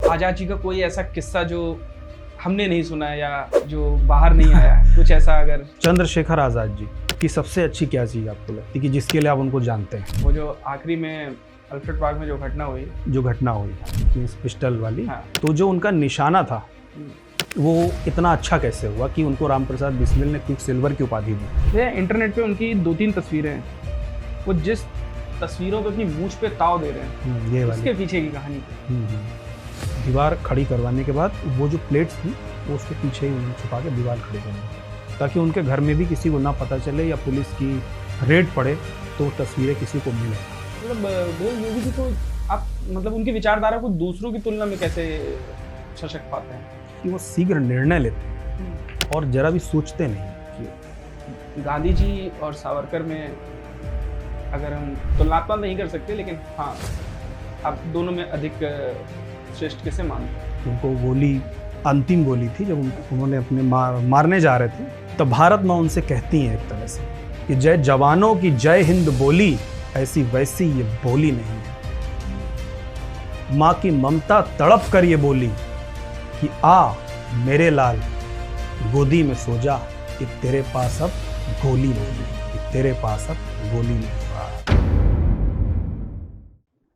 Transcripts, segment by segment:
आजाद जी का कोई ऐसा किस्सा जो हमने नहीं सुना है या जो बाहर नहीं आया है, कुछ ऐसा अगर। चंद्रशेखर आज़ाद जी की सबसे अच्छी क्या चीज़ आपको लगती है कि जिसके लिए आप उनको जानते हैं? वो जो आखिरी में अल्फ्रेड पार्क में जो घटना हुई इस पिस्टल वाली, हाँ। तो जो उनका निशाना था वो इतना अच्छा कैसे हुआ कि उनको राम प्रसाद बिस्मिल ने क्विक सिल्वर की उपाधि दी? ये इंटरनेट पे उनकी 2-3 तस्वीरें हैं, वो जिस तस्वीरों पे अपनी मूंछ पे ताव दे रहे हैं ये उसके पीछे की कहानी। दीवार खड़ी करवाने के बाद वो जो प्लेट्स थी वो उसके पीछे ही उन्होंने छुपा के दीवार खड़ी कर दी ताकि उनके घर में भी किसी को ना पता चले या पुलिस की रेड पड़े तो तस्वीरें किसी को मिले। मतलब वो मूवी की तो आप मतलब उनकी विचारधारा को दूसरों की तुलना में कैसे सशक्त पाते हैं कि वो शीघ्र निर्णय लेते हैं और जरा भी सोचते नहीं। कि गांधी जी और सावरकर में अगर हम तुलनात्मक नहीं कर सकते, लेकिन हाँ आप दोनों में अधिक श्रेष्ठ किसे मानते? उनको गोली, अंतिम गोली थी जब उन्होंने अपने मारने जा रहे थे, तब भारत माँ उनसे कहती हैं एक तरह से कि जय जवानों की जय हिंद बोली, ऐसी वैसी ये बोली नहीं है। माँ की ममता तड़प कर ये बोली कि आ मेरे लाल गोदी में सो जा, कि तेरे पास अब गोली नहीं है, कि तेरे पास अब गोली नहीं।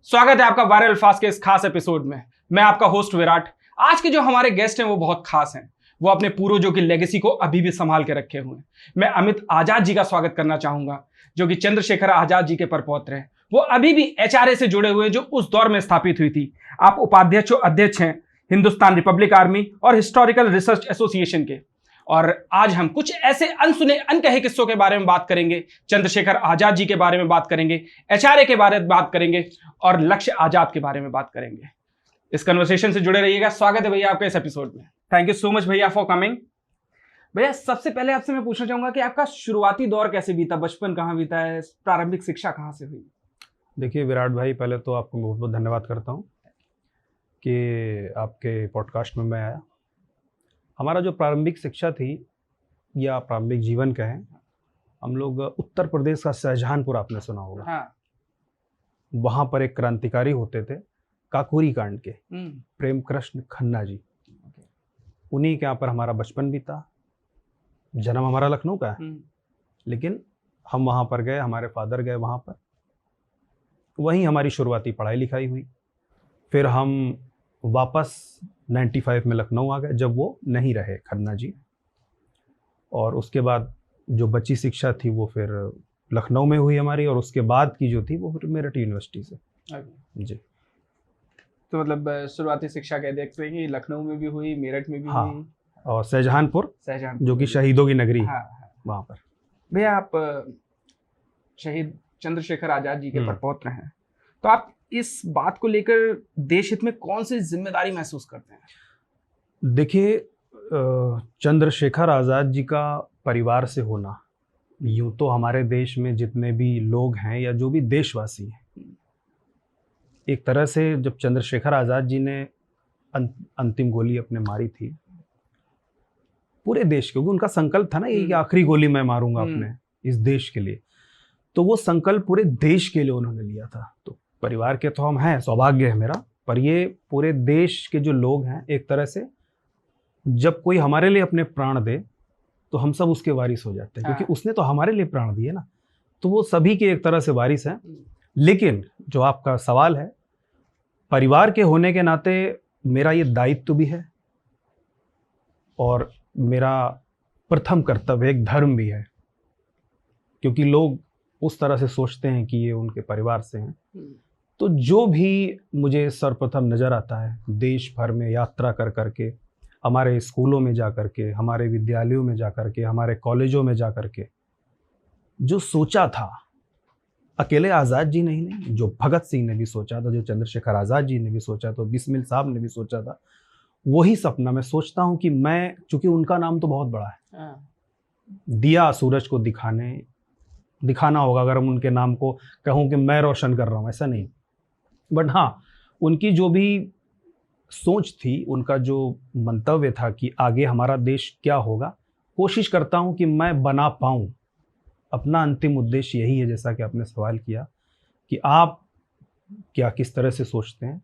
स्वागत है आपका वायरल फास्ट के इस खास एपिसोड में। मैं आपका होस्ट विराट। आज के जो हमारे गेस्ट हैं वो बहुत खास हैं। वो अपने पूर्वजों की लेगेसी को अभी भी संभाल के रखे हुए हैं। मैं अमित आजाद जी का स्वागत करना चाहूंगा, जो कि चंद्रशेखर आजाद जी के परपौत्र हैं। वो अभी भी एचआरए से जुड़े हुए जो उस दौर में स्थापित हुई थी। आप उपाध्यक्ष और अध्यक्ष हैं हिंदुस्तान रिपब्लिक आर्मी और हिस्टोरिकल रिसर्च एसोसिएशन के। और आज हम कुछ ऐसे अनसुने अनकहे किस्सों के बारे में बात करेंगे, चंद्रशेखर आजाद जी के बारे में बात करेंगे, एचआरए के बारे में बात करेंगे और लक्ष्य आजाद के बारे में बात करेंगे। इस कन्वर्सेशन से जुड़े रहिएगा। स्वागत है भैया आपका इस एपिसोड में। थैंक यू सो मच भैया फॉर कमिंग। भैया सबसे पहले आपसे मैं पूछना चाहूंगा कि आपका शुरुआती दौर कैसे बीता, बचपन कहाँ बीता है, प्रारंभिक शिक्षा कहाँ से हुई? देखिए विराट भाई, पहले तो आपको बहुत बहुत धन्यवाद करता हूँ कि आपके पॉडकास्ट में मैं आया। हमारा जो प्रारंभिक शिक्षा थी या प्रारंभिक जीवन कहें, हम लोग उत्तर प्रदेश का शाहजहानपुर आपने सुना होगा। हाँ। वहाँ पर एक क्रांतिकारी होते थे काकोरी कांड के, प्रेम कृष्ण खन्ना जी। उन्हीं के यहाँ पर हमारा बचपन बीता। जन्म हमारा लखनऊ का है, लेकिन हम वहाँ पर गए, हमारे फादर गए वहाँ पर, वहीं हमारी शुरुआती पढ़ाई लिखाई हुई। फिर हम वापस 95 में लखनऊ आ गए जब वो नहीं रहे खन्ना जी, और उसके बाद जो बची शिक्षा थी वो फिर लखनऊ में हुई हमारी, और उसके बाद की जो थी वो फिर मेरठ यूनिवर्सिटी से। जी। तो मतलब शुरुआती शिक्षा कह देखते हैं कि लखनऊ में भी हुई, मेरठ में भी हुई, और शाहजहानपुर जो कि शहीदों की नगरी है, वहाँ पर। भैया आप शहीद चंद्रशेखर आजाद जी के परपौत्र हैं, तो आप इस बात को लेकर देश हित में कौन सी जिम्मेदारी महसूस करते हैं? देखिए, चंद्रशेखर आज़ाद जी का परिवार से होना, यूँ तो हमारे देश में जितने भी लोग हैं या जो भी देशवासी हैं, एक तरह से जब चंद्रशेखर आज़ाद जी ने अंतिम गोली अपने मारी थी, पूरे देश, क्योंकि उनका संकल्प था ना ये कि आखिरी गोली मैं मारूंगा अपने इस देश के लिए, तो वो संकल्प पूरे देश के लिए उन्होंने लिया था। तो परिवार के तो हम हैं, सौभाग्य है मेरा, पर ये पूरे देश के जो लोग हैं, एक तरह से जब कोई हमारे लिए अपने प्राण दे तो हम सब उसके वारिस हो जाते हैं, क्योंकि उसने तो हमारे लिए प्राण दिए ना, तो वो सभी के एक तरह से वारिस हैं। लेकिन जो आपका सवाल है, परिवार के होने के नाते मेरा ये दायित्व भी है और मेरा प्रथम कर्तव्य एक धर्म भी है, क्योंकि लोग उस तरह से सोचते हैं कि ये उनके परिवार से हैं। तो जो भी मुझे सर्वप्रथम नज़र आता है, देश भर में यात्रा कर करके, हमारे स्कूलों में जा कर के, हमारे विद्यालयों में जा कर के, हमारे कॉलेजों में जा कर के, जो सोचा था, अकेले आज़ाद जी नहीं, जो भगत सिंह ने भी सोचा था, जो चंद्रशेखर आज़ाद जी ने भी सोचा था, बिस्मिल साहब ने भी सोचा था, वही सपना मैं सोचता हूँ कि मैं, चूँकि उनका नाम तो बहुत बड़ा है, दिया सूरज को दिखाना होगा अगर हम उनके नाम को कहूँ कि मैं रोशन कर रहा हूँ, ऐसा नहीं, बट हाँ, उनकी जो भी सोच थी, उनका जो मंतव्य था कि आगे हमारा देश क्या होगा, कोशिश करता हूँ कि मैं बना पाऊँ। अपना अंतिम उद्देश्य यही है, जैसा कि आपने सवाल किया कि आप क्या किस तरह से सोचते हैं,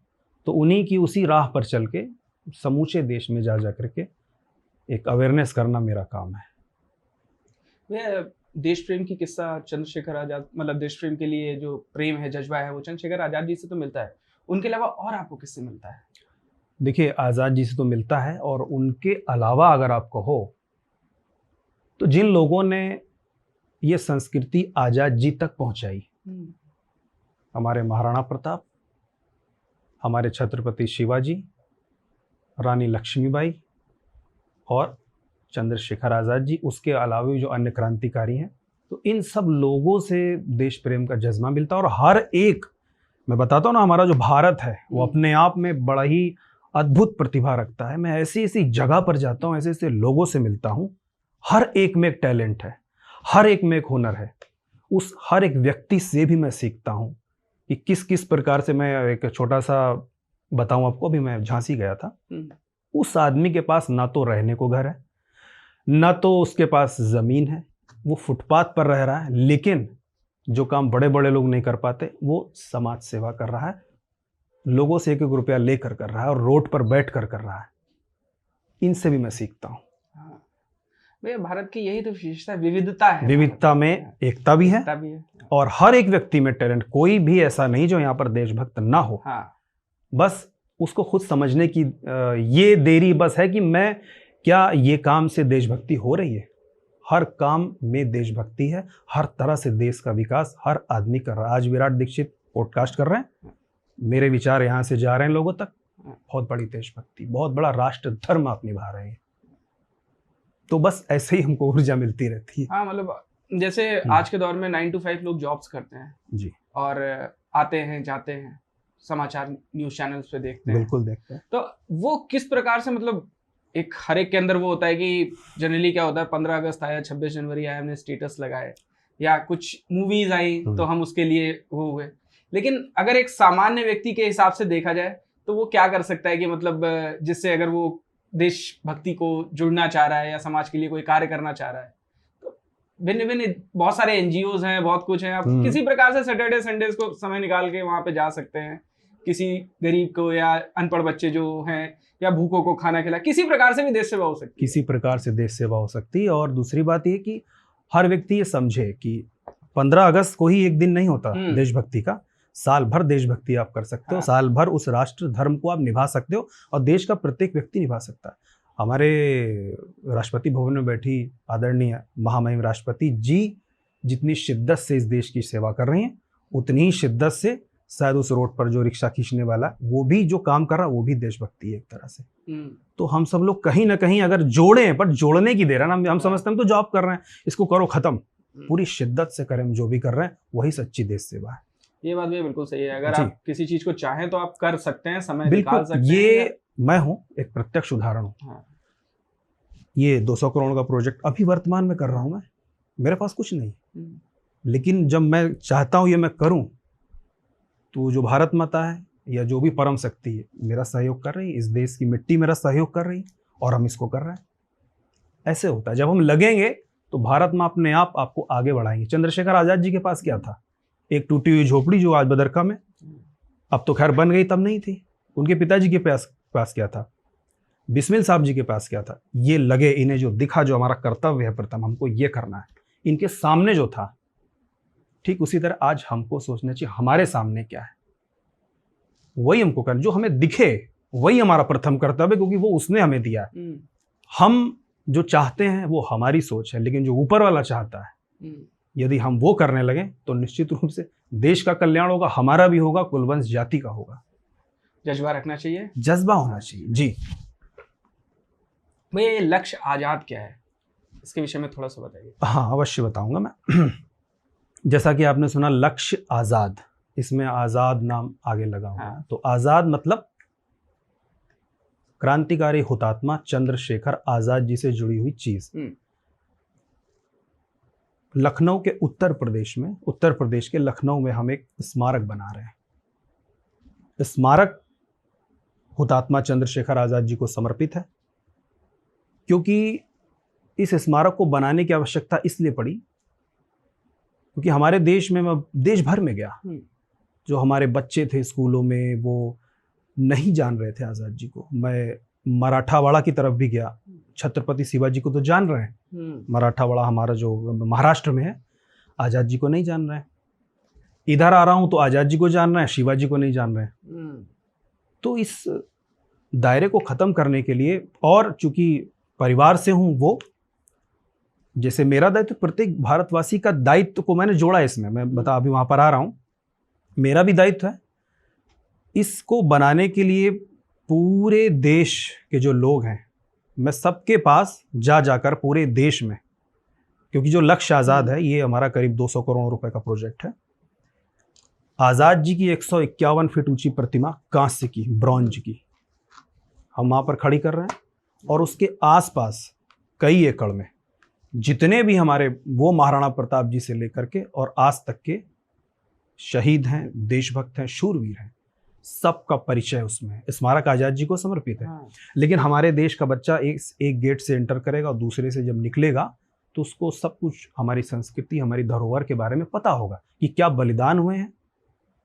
तो तो उन्हीं की उसी राह पर चल के समूचे देश में जा जा करके एक अवेयरनेस करना मेरा काम है। भैया देश प्रेम की किस्सा चंद्रशेखर आजाद, मतलब देश प्रेम के लिए जो प्रेम है, जज्बा है, वो चंद्रशेखर आजाद जी से तो मिलता है, उनके अलावा और आपको किससे मिलता है? देखिए, आज़ाद जी से तो मिलता है, और उनके अलावा अगर आप कहो तो जिन लोगों ने ये संस्कृति आज़ाद जी तक पहुंचाई, हमारे महाराणा प्रताप, हमारे छत्रपति शिवाजी, रानी लक्ष्मीबाई और चंद्रशेखर आज़ाद जी, उसके अलावा भी जो अन्य क्रांतिकारी हैं, तो इन सब लोगों से देश प्रेम का जज्बा मिलता है। और हर एक, मैं बताता हूँ ना, हमारा जो भारत है वो अपने आप में बड़ा ही अद्भुत प्रतिभा रखता है। मैं ऐसी ऐसी जगह पर जाता हूँ, ऐसे ऐसे लोगों से मिलता हूँ, हर एक में एक टैलेंट है, हर एक में एक हुनर है। उस हर एक व्यक्ति से भी मैं सीखता हूँ कि किस किस प्रकार से। मैं एक छोटा सा बताऊं आपको, अभी मैं झांसी गया था, उस आदमी के पास ना तो रहने को घर है, ना तो उसके पास ज़मीन है, वो फुटपाथ पर रह रहा है, लेकिन जो काम बड़े बड़े लोग नहीं कर पाते वो समाज सेवा कर रहा है, लोगों से 1-1 रुपया लेकर कर रहा है, और रोड पर बैठ कर रहा है। इनसे भी मैं सीखता हूँ। हाँ भैया, भारत की यही तो विशेषता, विविधता है। विविधता में एकता भी है, और हर एक व्यक्ति में टैलेंट, कोई भी ऐसा नहीं जो यहाँ पर देशभक्त ना हो। हाँ। बस उसको खुद समझने की ये देरी बस है कि मैं क्या ये काम से देशभक्ति हो रही है। हर काम में देशभक्ति है, हर तरह से देश का विकास हर आदमी कर रहा है। आज विराट दीक्षित पॉडकास्ट कर रहे हैं, मेरे विचार यहाँ से जा रहे हैं लोगों तक, बहुत बड़ी देशभक्ति, बहुत बड़ा राष्ट्र धर्म आप निभा रहे हैं। तो बस ऐसे ही हमको ऊर्जा मिलती रहती है। हाँ, मतलब जैसे आज के दौर में 9 to 5 लोग जॉब्स करते हैं जी, और आते हैं जाते हैं, समाचार न्यूज चैनल्स पे देखते हैं, बिल्कुल देखते हैं। तो वो किस प्रकार से, मतलब एक हर एक के अंदर वो होता है कि जनरली क्या होता है, 15 अगस्त आया, 26 जनवरी आया, हमने स्टेटस लगाए, या कुछ मूवीज आई तो हम उसके लिए वो हुए। लेकिन अगर एक सामान्य व्यक्ति के हिसाब से देखा जाए तो वो क्या कर सकता है कि मतलब जिससे अगर वो देशभक्ति को जुड़ना चाह रहा है या समाज के लिए कोई कार्य करना चाह रहा है, तो भिन्न भिन्न बहुत सारे एनजीओज हैं, बहुत कुछ है, आप किसी प्रकार से सैटरडे संडेज को समय निकाल के वहां पे जा सकते हैं, किसी गरीब को या अनपढ़ बच्चे जो हैं या भूखों को खाना खिला, किसी प्रकार से भी देश सेवा हो सकती है। किसी प्रकार से देश सेवा हो सकती है। और दूसरी बात ये कि हर व्यक्ति ये समझे कि 15 अगस्त को ही एक दिन नहीं होता देशभक्ति का, साल भर देशभक्ति आप कर सकते हो, साल भर उस राष्ट्र धर्म को आप निभा सकते हो, और देश का प्रत्येक व्यक्ति निभा सकता है। हमारे राष्ट्रपति भवन में बैठी आदरणीय महामहिम राष्ट्रपति जी जितनी शिद्दत से इस देश की सेवा कर रही हैं, उतनी ही शिद्दत से शायद उस रोड पर जो रिक्शा खींचने वाला वो भी जो काम कर रहा है वो भी देशभक्ति है एक तरह से। तो हम सब लोग कहीं ना कहीं अगर जोड़ें, पर जोड़ने की देर है ना, हम समझते हैं तो जॉब कर रहे हैं, इसको करो खत्म, पूरी शिद्दत से करें, जो भी कर रहे हैं वही सच्ची देश सेवा है। ये बात भी बिल्कुल सही है। अगर आप किसी चीज को चाहें तो आप कर सकते हैं, समय निकाल सकते हैं। ये मैं हूँ, एक प्रत्यक्ष उदाहरण हूँ। हाँ। ये 200 करोड़ का प्रोजेक्ट अभी वर्तमान में कर रहा हूँ मैं, मेरे पास कुछ नहीं, लेकिन जब मैं चाहता हूँ ये मैं करूँ, तो जो भारत माता है या जो भी परम शक्ति है मेरा सहयोग कर रही है, इस देश की मिट्टी मेरा सहयोग कर रही है, और हम इसको कर रहे हैं। ऐसे होता है, जब हम लगेंगे तो भारत माँ अपने आप आपको आगे बढ़ाएंगे। चंद्रशेखर आजाद जी के पास क्या था? एक टूटी हुई झोपड़ी जो आज बदरका में, अब तो खैर बन गई, तब नहीं थी। उनके पिताजी के पास क्या था? बिस्मिल साहब जी के पास क्या था? ये लगे, इन्हें जो दिखा, जो हमारा कर्तव्य है प्रथम हमको ये करना है, इनके सामने जो था, ठीक उसी तरह आज हमको सोचना चाहिए हमारे सामने क्या है, वही हमको करना, जो हमें दिखे वही हमारा प्रथम कर्तव्य, क्योंकि वो उसने हमें दिया है। हम जो चाहते हैं वो हमारी सोच है, लेकिन जो ऊपर वाला चाहता है, यदि हम वो करने लगे तो निश्चित रूप से देश का कल्याण होगा, हमारा भी होगा, कुलवंश जाति का होगा। जज्बा रखना चाहिए, जज्बा होना चाहिए। जी भैया, ये लक्ष्य आजाद क्या है, इसके विषय में थोड़ा सा बताइए। हाँ, अवश्य बताऊंगा मैं। जैसा कि आपने सुना लक्ष्य आजाद, इसमें आजाद नाम आगे लगा हुआ है। तो आजाद मतलब क्रांतिकारी हुतात्मा चंद्रशेखर आजाद जी से जुड़ी हुई चीज। लखनऊ के उत्तर प्रदेश के लखनऊ में हम एक स्मारक बना रहे हैं। स्मारक हुतात्मा चंद्रशेखर आजाद जी को समर्पित है, क्योंकि इस स्मारक को बनाने की आवश्यकता इसलिए पड़ी क्योंकि हमारे देश में, मैं देश भर में गया, जो हमारे बच्चे थे स्कूलों में, वो नहीं जान रहे थे आज़ाद जी को। मैं मराठावाड़ा की तरफ भी गया, छत्रपति शिवाजी को तो जान रहे हैं, मराठावाड़ा हमारा जो महाराष्ट्र में है, आज़ाद जी को नहीं जान रहे हैं। इधर आ रहा हूँ तो आज़ाद जी को जान रहे हैं, शिवाजी को नहीं जान रहे हैं। तो इस दायरे को ख़त्म करने के लिए, और चूंकि परिवार से हूँ, वो जैसे मेरा दायित्व, प्रत्येक भारतवासी का दायित्व को मैंने जोड़ा इसमें। मैं अभी वहाँ पर आ रहा हूँ, मेरा भी दायित्व है इसको बनाने के लिए। पूरे देश के जो लोग हैं, मैं सबके पास जाकर पूरे देश में, क्योंकि जो लक्ष्य आज़ाद है ये हमारा करीब 200 करोड़ रुपए का प्रोजेक्ट है। आज़ाद जी की 151 फीट ऊंची प्रतिमा, कांस्य की, ब्रॉन्ज की, हम वहाँ पर खड़ी कर रहे हैं। और उसके आसपास कई एकड़ में जितने भी हमारे वो महाराणा प्रताप जी से लेकर के और आज तक के शहीद हैं, देशभक्त हैं, शूरवीर हैं, सबका परिचय उसमें है। स्मारक आज़ाद जी को समर्पित है। लेकिन हमारे देश का बच्चा एक गेट से एंटर करेगा और दूसरे से जब निकलेगा तो उसको सब कुछ हमारी संस्कृति, हमारी धरोहर के बारे में पता होगा कि क्या बलिदान हुए हैं,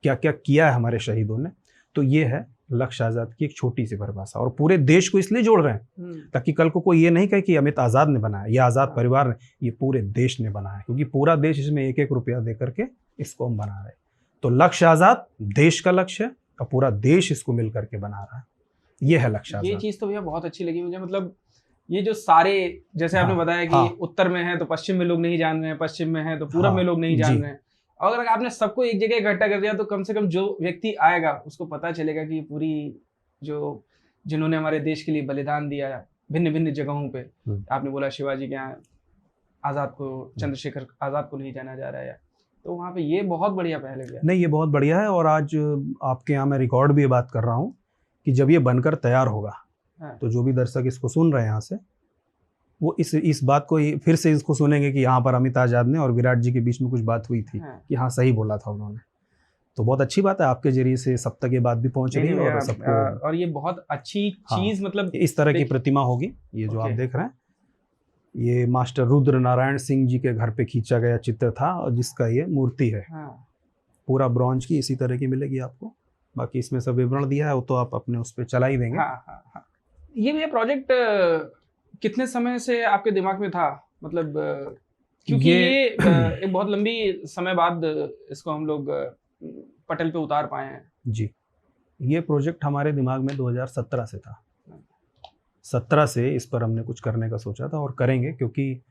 क्या क्या किया है हमारे शहीदों ने। तो ये है लक्ष्य आज़ाद की एक छोटी सी परिभाषा। और पूरे देश को इसलिए जोड़ रहे हैं ताकि कल को कोई ये नहीं कहे कि अमित आज़ाद ने बनाया या आज़ाद परिवार ने, ये पूरे देश ने बनाया, क्योंकि पूरा देश इसमें एक एक रुपया दे करके इसको हम बना रहे हैं। तो लक्ष्य आज़ाद देश का लक्ष्य है और पूरा देश इसको मिल करके बना रहा है। ये है लक्ष्य आज़ाद। ये चीज़ तो भैया बहुत अच्छी लगी मुझे। मतलब ये जो सारे, जैसे आपने बताया कि उत्तर में है तो पश्चिम में लोग नहीं जान रहे हैं, पश्चिम में है तो पूरब में लोग नहीं जान रहे हैं। अगर आपने सबको एक जगह इकट्ठा कर दिया तो कम से कम जो व्यक्ति आएगा उसको पता चलेगा कि पूरी जो जिन्होंने हमारे देश के लिए बलिदान दिया है भिन्न भिन्न जगहों पे, आपने बोला शिवाजी के यहाँ आज़ाद को, चंद्रशेखर आज़ाद को नहीं जाना जा रहा है, तो वहाँ पे ये बहुत बढ़िया पहल है। नहीं, ये बहुत बढ़िया है। और आज आपके यहाँ मैं रिकॉर्ड भी ये बात कर रहा हूँ कि जब ये बनकर तैयार होगा तो जो भी दर्शक इसको सुन रहे हैं यहाँ से, वो इस बात को फिर से इसको सुनेंगे कि यहाँ पर अमित आज़ाद ने और विराट जी के बीच में कुछ बात हुई थी कि हाँ सही बोला था उन्होंने। तो बहुत अच्छी बात है, आपके जरिए से सब तक ये बात भी पहुंच रही है और सबको, और ये बहुत अच्छी चीज, मतलब इस तरह की प्रतिमा होगी। ये जो आप देख रहे हैं, ये मास्टर रुद्र नारायण सिंह जी के घर पे खींचा गया चित्र था और जिसका ये मूर्ति है। पूरा ब्रॉन्ज की इसी तरह की मिलेगी आपको। बाकी इसमें सब विवरण दिया है, वो तो आप अपने उस पर चला ही देंगे। ये भैया प्रोजेक्ट कितने समय से आपके दिमाग में था? मतलब क्योंकि ये एक बहुत लंबी समय बाद इसको हम लोग पटल पे उतार पाए हैं। जी, ये प्रोजेक्ट हमारे दिमाग में 2017 से था। 17 से इस पर हमने कुछ करने का सोचा था और करेंगे, क्योंकि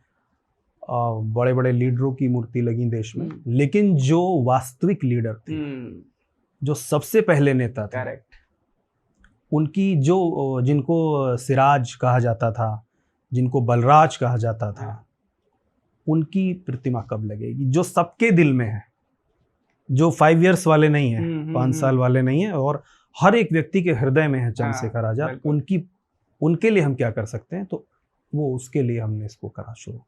बड़े बड़े लीडरों की मूर्ति लगी देश में, लेकिन जो वास्तविक लीडर थे, जो सबसे पहले नेता थे, उनकी जो, जिनको सिराज कहा जाता था, जिनको बलराज कहा जाता था, उनकी प्रतिमा कब लगेगी? जो सबके दिल में है, जो 5 इयर्स वाले नहीं है, 5 साल वाले नहीं है, और हर एक व्यक्ति के हृदय में है चंद्रशेखर आजाद। उनके लिए हम क्या कर सकते हैं, तो वो उसके लिए हमने इसको करा शुरू।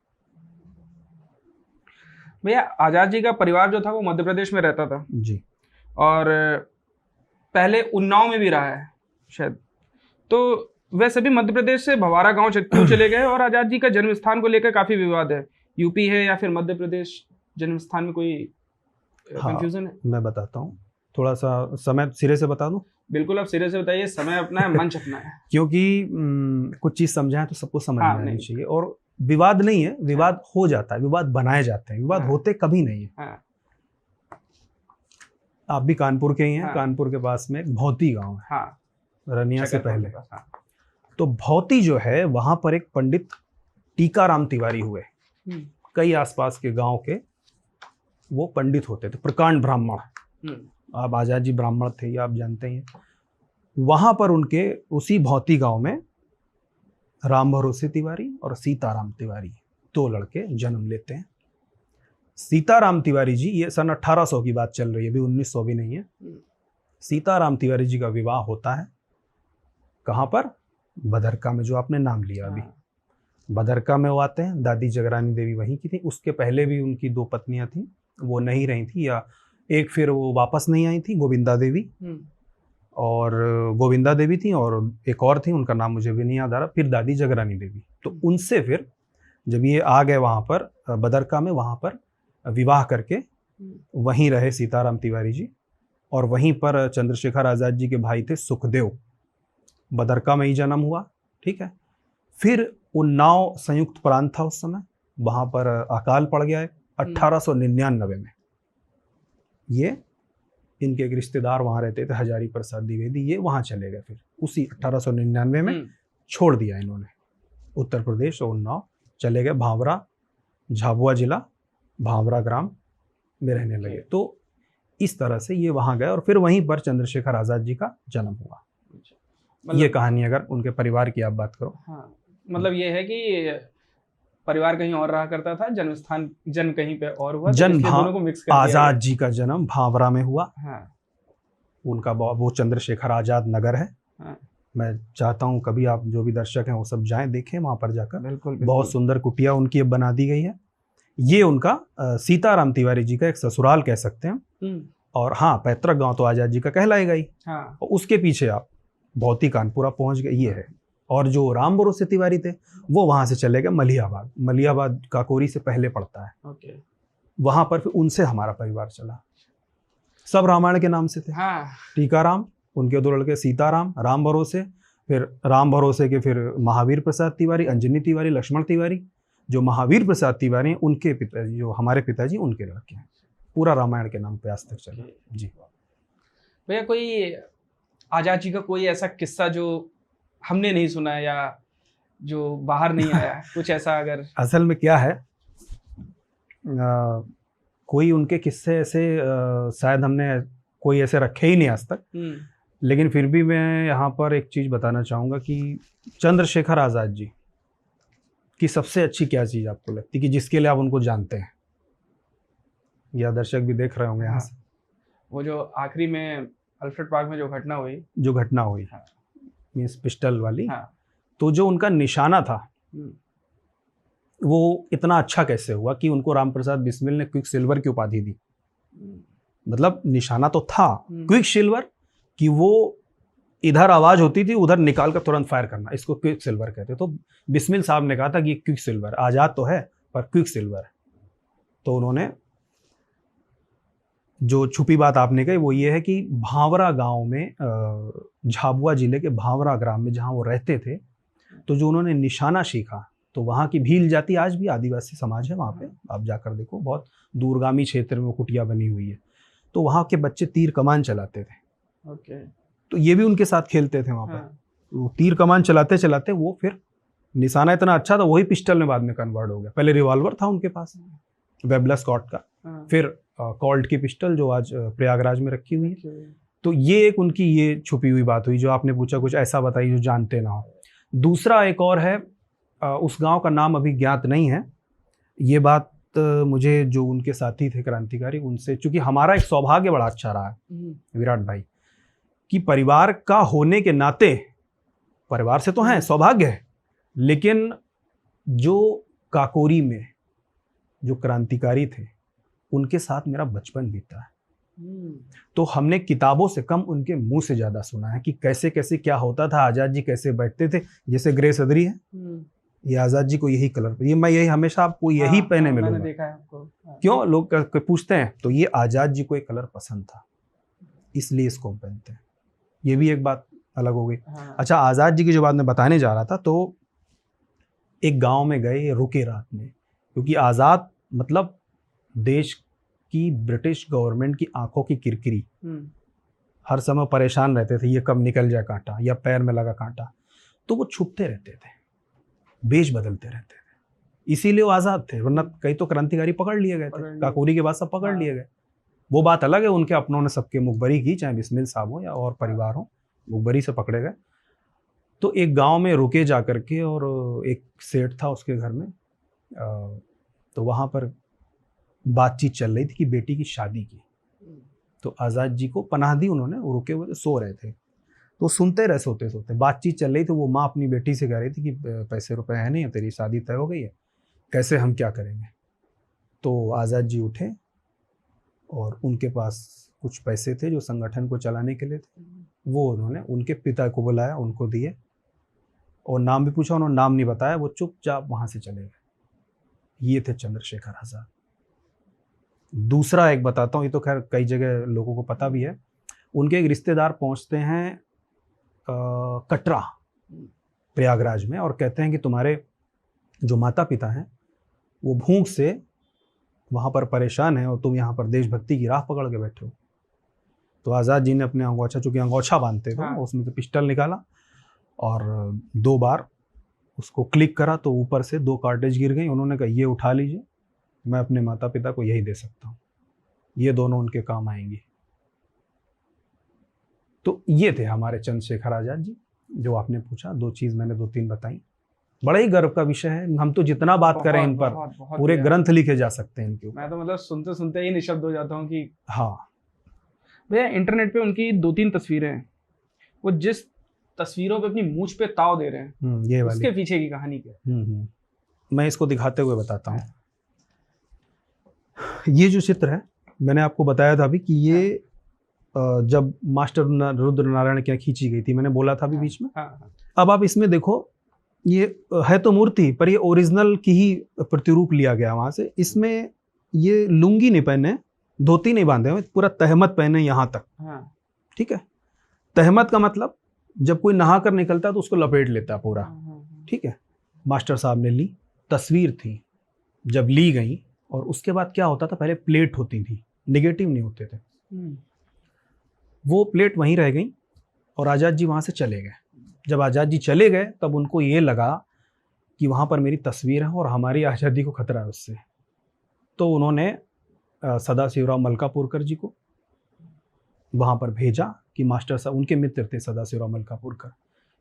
भैया आजाद जी का परिवार जो था वो मध्य प्रदेश में रहता था जी, और पहले उन्नाव में भी रहा है शायद। तो वैसे भी मध्य प्रदेश से भवारा गांव क्यों चले गए? और आजाद जी का जन्म स्थान को लेकर काफी विवाद है, यूपी है या फिर मध्य प्रदेश जन्म स्थान में कोई कंफ्यूजन है? मैं बताता हूँ, थोड़ा सा समय सिरे से बता दूं। बिल्कुल, आप सिरे से बताइए, समय अपना है, मंच अपना है। क्योंकि कुछ चीज समझाएं तो सबको समझ में आनी चाहिए। और विवाद नहीं है, विवाद हो जाता है, विवाद बनाए जाते हैं, विवाद होते कभी नहीं है। आप भी कानपुर के ही हैं। कानपुर के पास में एक भौती गांव है, रनिया से पहले। तो भौती जो है, वहां पर एक पंडित टीकाराम तिवारी हुए। कई आसपास के गांव के वो पंडित होते थे, प्रकांड ब्राह्मण। आप आजाद जी ब्राह्मण थे, ये आप जानते ही हैं। वहां पर उनके उसी भौती गांव में राम भरोसे तिवारी और सीताराम तिवारी, 2 लड़के जन्म लेते हैं। सीताराम तिवारी जी, ये सन 1800 की बात चल रही है, अभी 1900 भी नहीं है। सीताराम तिवारी जी का विवाह होता है कहाँ पर? बदरका में, जो आपने नाम लिया अभी। बदरका में वो आते हैं। दादी जगरानी देवी वहीं की थी। उसके पहले भी उनकी 2 पत्नियां थीं, वो नहीं रही थी, या एक फिर वो वापस नहीं आई थी, गोविंदा देवी। और गोविंदा देवी थी और एक और थी, उनका नाम मुझे भी नहीं याद आ रहा। फिर दादी जगरानी देवी। तो उनसे फिर जब ये आ गए वहाँ पर बदरका में, वहाँ पर विवाह करके वहीं रहे सीताराम तिवारी जी। और वहीं पर चंद्रशेखर आज़ाद जी के भाई थे सुखदेव, बदरका में ही जन्म हुआ। ठीक है, फिर उन्नाव संयुक्त प्रांत था उस समय, वहाँ पर अकाल पड़ गया है 1899 में। ये इनके एक रिश्तेदार वहाँ रहते थे, हजारी प्रसाद द्विवेदी, ये वहाँ चले गए। फिर उसी 1899 में छोड़ दिया इन्होंने उत्तर प्रदेश और उन्नाव, चले गए भावरा, झाबुआ जिला, भावरा ग्राम में रहने लगे। तो इस तरह से ये वहाँ गए और फिर वहीं पर चंद्रशेखर आज़ाद जी का जन्म हुआ। ये कहानी अगर उनके परिवार की आप बात करो। हाँ, मतलब ये है कि परिवार कहीं और रहा करता था, जन्म स्थान जन्म कहीं पे और हुआ, तो इसलिए दोनों को मिक्स कर दिया आज़ाद जी का जन्म भावरा में हुआ। हाँ। उनका वो चंद्रशेखर आज़ाद नगर है। हाँ। मैं चाहता हूँ कभी आप जो भी दर्शक हैं वो सब जाएं, देखें वहाँ पर जाकर। बिल्कुल, बहुत सुंदर कुटिया उनकी अब बना दी गई है। ये उनका सीताराम तिवारी जी का एक ससुराल कह सकते हैं। और हाँ, पैतृक गांव तो आज़ाद जी का कहलाएगा ही। हाँ। और उसके पीछे आप भौती कानपुरा पहुँच गए, ये है। और जो राम भरोसे तिवारी थे वो वहाँ से चले गए मलिहाबाद। मलिहाबाद काकोरी से पहले पड़ता है। ओके। वहाँ पर फिर उनसे हमारा परिवार चला। सब रामायण के नाम से थे। हाँ। टीकाराम, उनके दो लड़के सीताराम, राम भरोसे, फिर राम भरोसे के फिर महावीर प्रसाद तिवारी, अंजनी तिवारी, लक्ष्मण तिवारी। जो महावीर प्रसाद तिवारी हैं उनके पिताजी, जो हमारे पिताजी, उनके लड़के हैं। पूरा रामायण के नाम पे आज तक चला। जी भैया, कोई आज़ाद जी का कोई ऐसा किस्सा जो हमने नहीं सुना या जो बाहर नहीं आया, कुछ ऐसा अगर? असल में क्या है, कोई उनके किस्से ऐसे शायद हमने कोई ऐसे रखे ही नहीं आज तक। लेकिन फिर भी मैं यहाँ पर एक चीज़ बताना चाहूँगा कि चंद्रशेखर आज़ाद जी की सबसे अच्छी क्या चीज़ आपको लगती है कि जिसके लिए आप उनको जानते हैं, या दर्शक भी देख रहे होंगे यहाँ से? वो जो आखिरी में अल्फ्रेड पार्क में जो घटना हुई, हाँ, मीन्स पिस्टल वाली। हाँ। तो जो उनका निशाना था वो इतना अच्छा कैसे हुआ कि उनको राम प्रसाद बिस्मिल ने क्विक सिल्वर की उपाधि दी? मतलब निशाना तो था क्विक सिल्वर कि वो इधर आवाज होती थी, उधर निकाल कर तुरंत फायर करना, इसको क्विक सिल्वर कहते। तो बिस्मिल साहब ने कहा था कि क्विक सिल्वर, आजाद तो है पर क्विक सिल्वर है। तो उन्होंने, जो छुपी बात आपने कही वो ये है कि भावरा गांव में, झाबुआ जिले के भावरा ग्राम में जहां वो रहते थे, तो जो उन्होंने निशाना सीखा, तो वहाँ की भील जाति, आज भी आदिवासी समाज है वहाँ पे, आप जाकर देखो, बहुत दूरगामी क्षेत्र में कुटिया बनी हुई है। तो वहाँ के बच्चे तीर कमान चलाते थे। ओके। तो ये भी उनके साथ खेलते थे वहाँ पर। वो तीर कमान चलाते चलाते वो फिर निशाना इतना अच्छा था, वही पिस्टल में बाद में कन्वर्ट हो गया। पहले रिवॉल्वर था उनके पास, वेबला स्कॉट का, फिर कॉल्ट की पिस्टल जो आज प्रयागराज में रखी हुई है। तो ये एक उनकी ये छुपी हुई बात हुई जो आपने पूछा, कुछ ऐसा बताइए जो जानते ना हो। दूसरा एक और है, उस गांव का नाम अभी ज्ञात नहीं है। ये बात मुझे जो उनके साथी थे क्रांतिकारी, उनसे, चूंकि हमारा एक सौभाग्य बड़ा अच्छा रहा है विराट भाई, कि परिवार का होने के नाते, परिवार से तो हैं, सौभाग्य है, लेकिन जो काकोरी में जो क्रांतिकारी थे उनके साथ मेरा बचपन बीता है। तो हमने किताबों से कम उनके मुंह से ज्यादा सुना है कि कैसे कैसे क्या होता था, आजाद जी कैसे बैठते थे। जैसे ग्रे सदरी है, ये आजाद जी को यही कलर, ये मैं यही हमेशा आपको यही पहने मिलूंगा। मैंने देखा है आपको। क्यों लोग पूछते हैं, तो ये आजाद जी को एक कलर पसंद था, इसलिए इसको पहनते हैं। ये भी एक बात अलग हो गई। अच्छा, आजाद जी की जो बात मैं बताने जा रहा था, तो एक गांव में गए, रुके रात में, क्योंकि आजाद मतलब देश की ब्रिटिश गवर्नमेंट की आंखों की किरकिरी, हर समय परेशान रहते थे, ये कब निकल जाए कांटा, या पैर में लगा कांटा। तो वो छुपते रहते थे, बेश बदलते रहते थे, इसीलिए वो आज़ाद थे। वरना कई तो क्रांतिकारी पकड़ लिए गए थे, काकोरी के बाद सब पकड़ लिए गए। वो बात अलग है, उनके अपनों ने सबके मुखबरी की, चाहे बिस्मिल साहब हो या और परिवार हो, मुखबरी से पकड़े गए। तो एक गांव में रुके जा करके, और एक सेठ था उसके घर में, तो वहाँ पर बातचीत चल रही थी कि बेटी की शादी की। तो आज़ाद जी को पनाह दी उन्होंने, वो रुके हुए सो रहे थे, तो सुनते रहे, सोते सोते बातचीत चल रही थी। वो माँ अपनी बेटी से कह रही थी कि पैसे रुपए है नहीं, तेरी शादी तय हो गई है, कैसे, हम क्या करेंगे। तो आज़ाद जी उठे और उनके पास कुछ पैसे थे जो संगठन को चलाने के लिए थे, वो उन्होंने उनके पिता को बुलाया, उनको दिए, और नाम भी पूछा, उन्होंने नाम नहीं बताया, वो चुपचाप वहाँ से चले गए। ये थे चंद्रशेखर आज़ाद। दूसरा एक बताता हूँ, ये तो खैर कई जगह लोगों को पता भी है, उनके एक रिश्तेदार पहुंचते हैं कटरा प्रयागराज में और कहते हैं कि तुम्हारे जो माता पिता हैं वो भूख से वहाँ पर परेशान है और तुम यहाँ पर देशभक्ति की राह पकड़ के बैठे हो। तो आज़ाद जी ने अपने अंगोछा, चूँकि अंगोछा बांधते थे, उसमें से पिस्टल निकाला और 2 बार उसको क्लिक करा तो ऊपर से 2 कार्टेज गिर गई। उन्होंने कहा ये उठा लीजिए, मैं अपने माता पिता को यही दे सकता हूँ, ये दोनों उनके काम आएंगी। तो ये थे हमारे चंद्रशेखर आज़ाद जी, जो आपने पूछा। 2 चीज़ मैंने 2-3 बताई। बड़ा ही गर्व का विषय है। हम तो जितना बात करें इन पर पूरे ग्रंथ लिखे जा सकते हैं इनके ऊपर। मैं तो मतलब सुनते सुनते ही निशब्द हो जाता हूँ कि हाँ भैया, इंटरनेट पे उनकी 2-3 तस्वीरें हैं, वो जिस तस्वीरों पे अपनी मूंछ पे ताव दे रहे हैं, ये वाली, उसके पीछे की कहानी क्या है? मैं इसको दिखाते हुए बताता हूँ। ये जो चित्र है, मैंने आपको बताया था अभी कि ये जब मास्टर रुद्र नारायण की खींची गई थी, मैंने बोला था अभी बीच में। अब आप इसमें देखो, ये है तो मूर्ति, पर ये ओरिजिनल की ही प्रतिरूप लिया गया वहां से। इसमें ये लुंगी नहीं पहने, धोती नहीं बांधे हुए, पूरा तहमत पहने यहाँ तक। ठीक है, तहमत का मतलब जब कोई नहा कर निकलता है तो उसको लपेट लेता है पूरा। ठीक है, मास्टर साहब ने ली, तस्वीर थी, जब ली गई और उसके बाद क्या होता था, पहले प्लेट होती थी, निगेटिव नहीं होते थे, वो प्लेट वहीं रह गई और आज़ाद जी वहाँ से चले गए। जब आज़ाद जी चले गए तब उनको ये लगा कि वहाँ पर मेरी तस्वीर है और हमारी आज़ादी को खतरा है उससे। तो उन्होंने सदाशिवराव मलकापुरकर जी को वहाँ पर भेजा कि मास्टर साहब, उनके मित्र थे सदाशिवराव मलकापुरकर,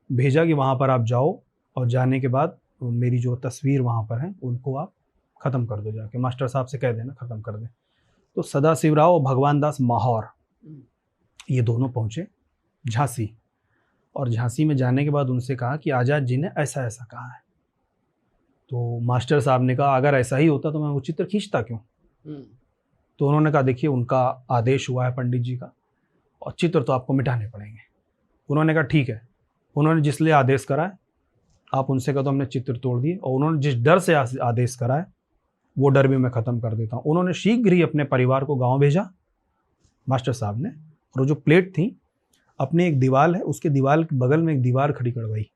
भेजा कि वहाँ पर आप जाओ और जाने के बाद मेरी जो तस्वीर वहाँ पर है उनको आप ख़त्म कर दो, जाके मास्टर साहब से कह देना ख़त्म कर दें। तो सदाशिवराव और भगवान दास माहौर ये दोनों पहुँचे झांसी, और झांसी में जाने के बाद उनसे कहा कि आज़ाद जी ने ऐसा ऐसा कहा है। तो मास्टर साहब ने कहा अगर ऐसा ही होता तो मैं वो चित्र खींचता क्यों। तो उन्होंने कहा देखिए, उनका आदेश हुआ है पंडित जी का और चित्र तो आपको मिटाने पड़ेंगे। उन्होंने कहा ठीक है। उन्होंने जिस लिए आदेश करा है आप उनसे कहा तो हमने चित्र तोड़ दिए, और उन्होंने जिस डर से आदेश करा है वो डर भी मैं ख़त्म कर देता हूँ। उन्होंने शीघ्र ही अपने परिवार को गाँव भेजा मास्टर साहब ने, और जो प्लेट थी अपने एक दीवार है, उसके दीवार के बगल में एक दीवार खड़ी करवाई।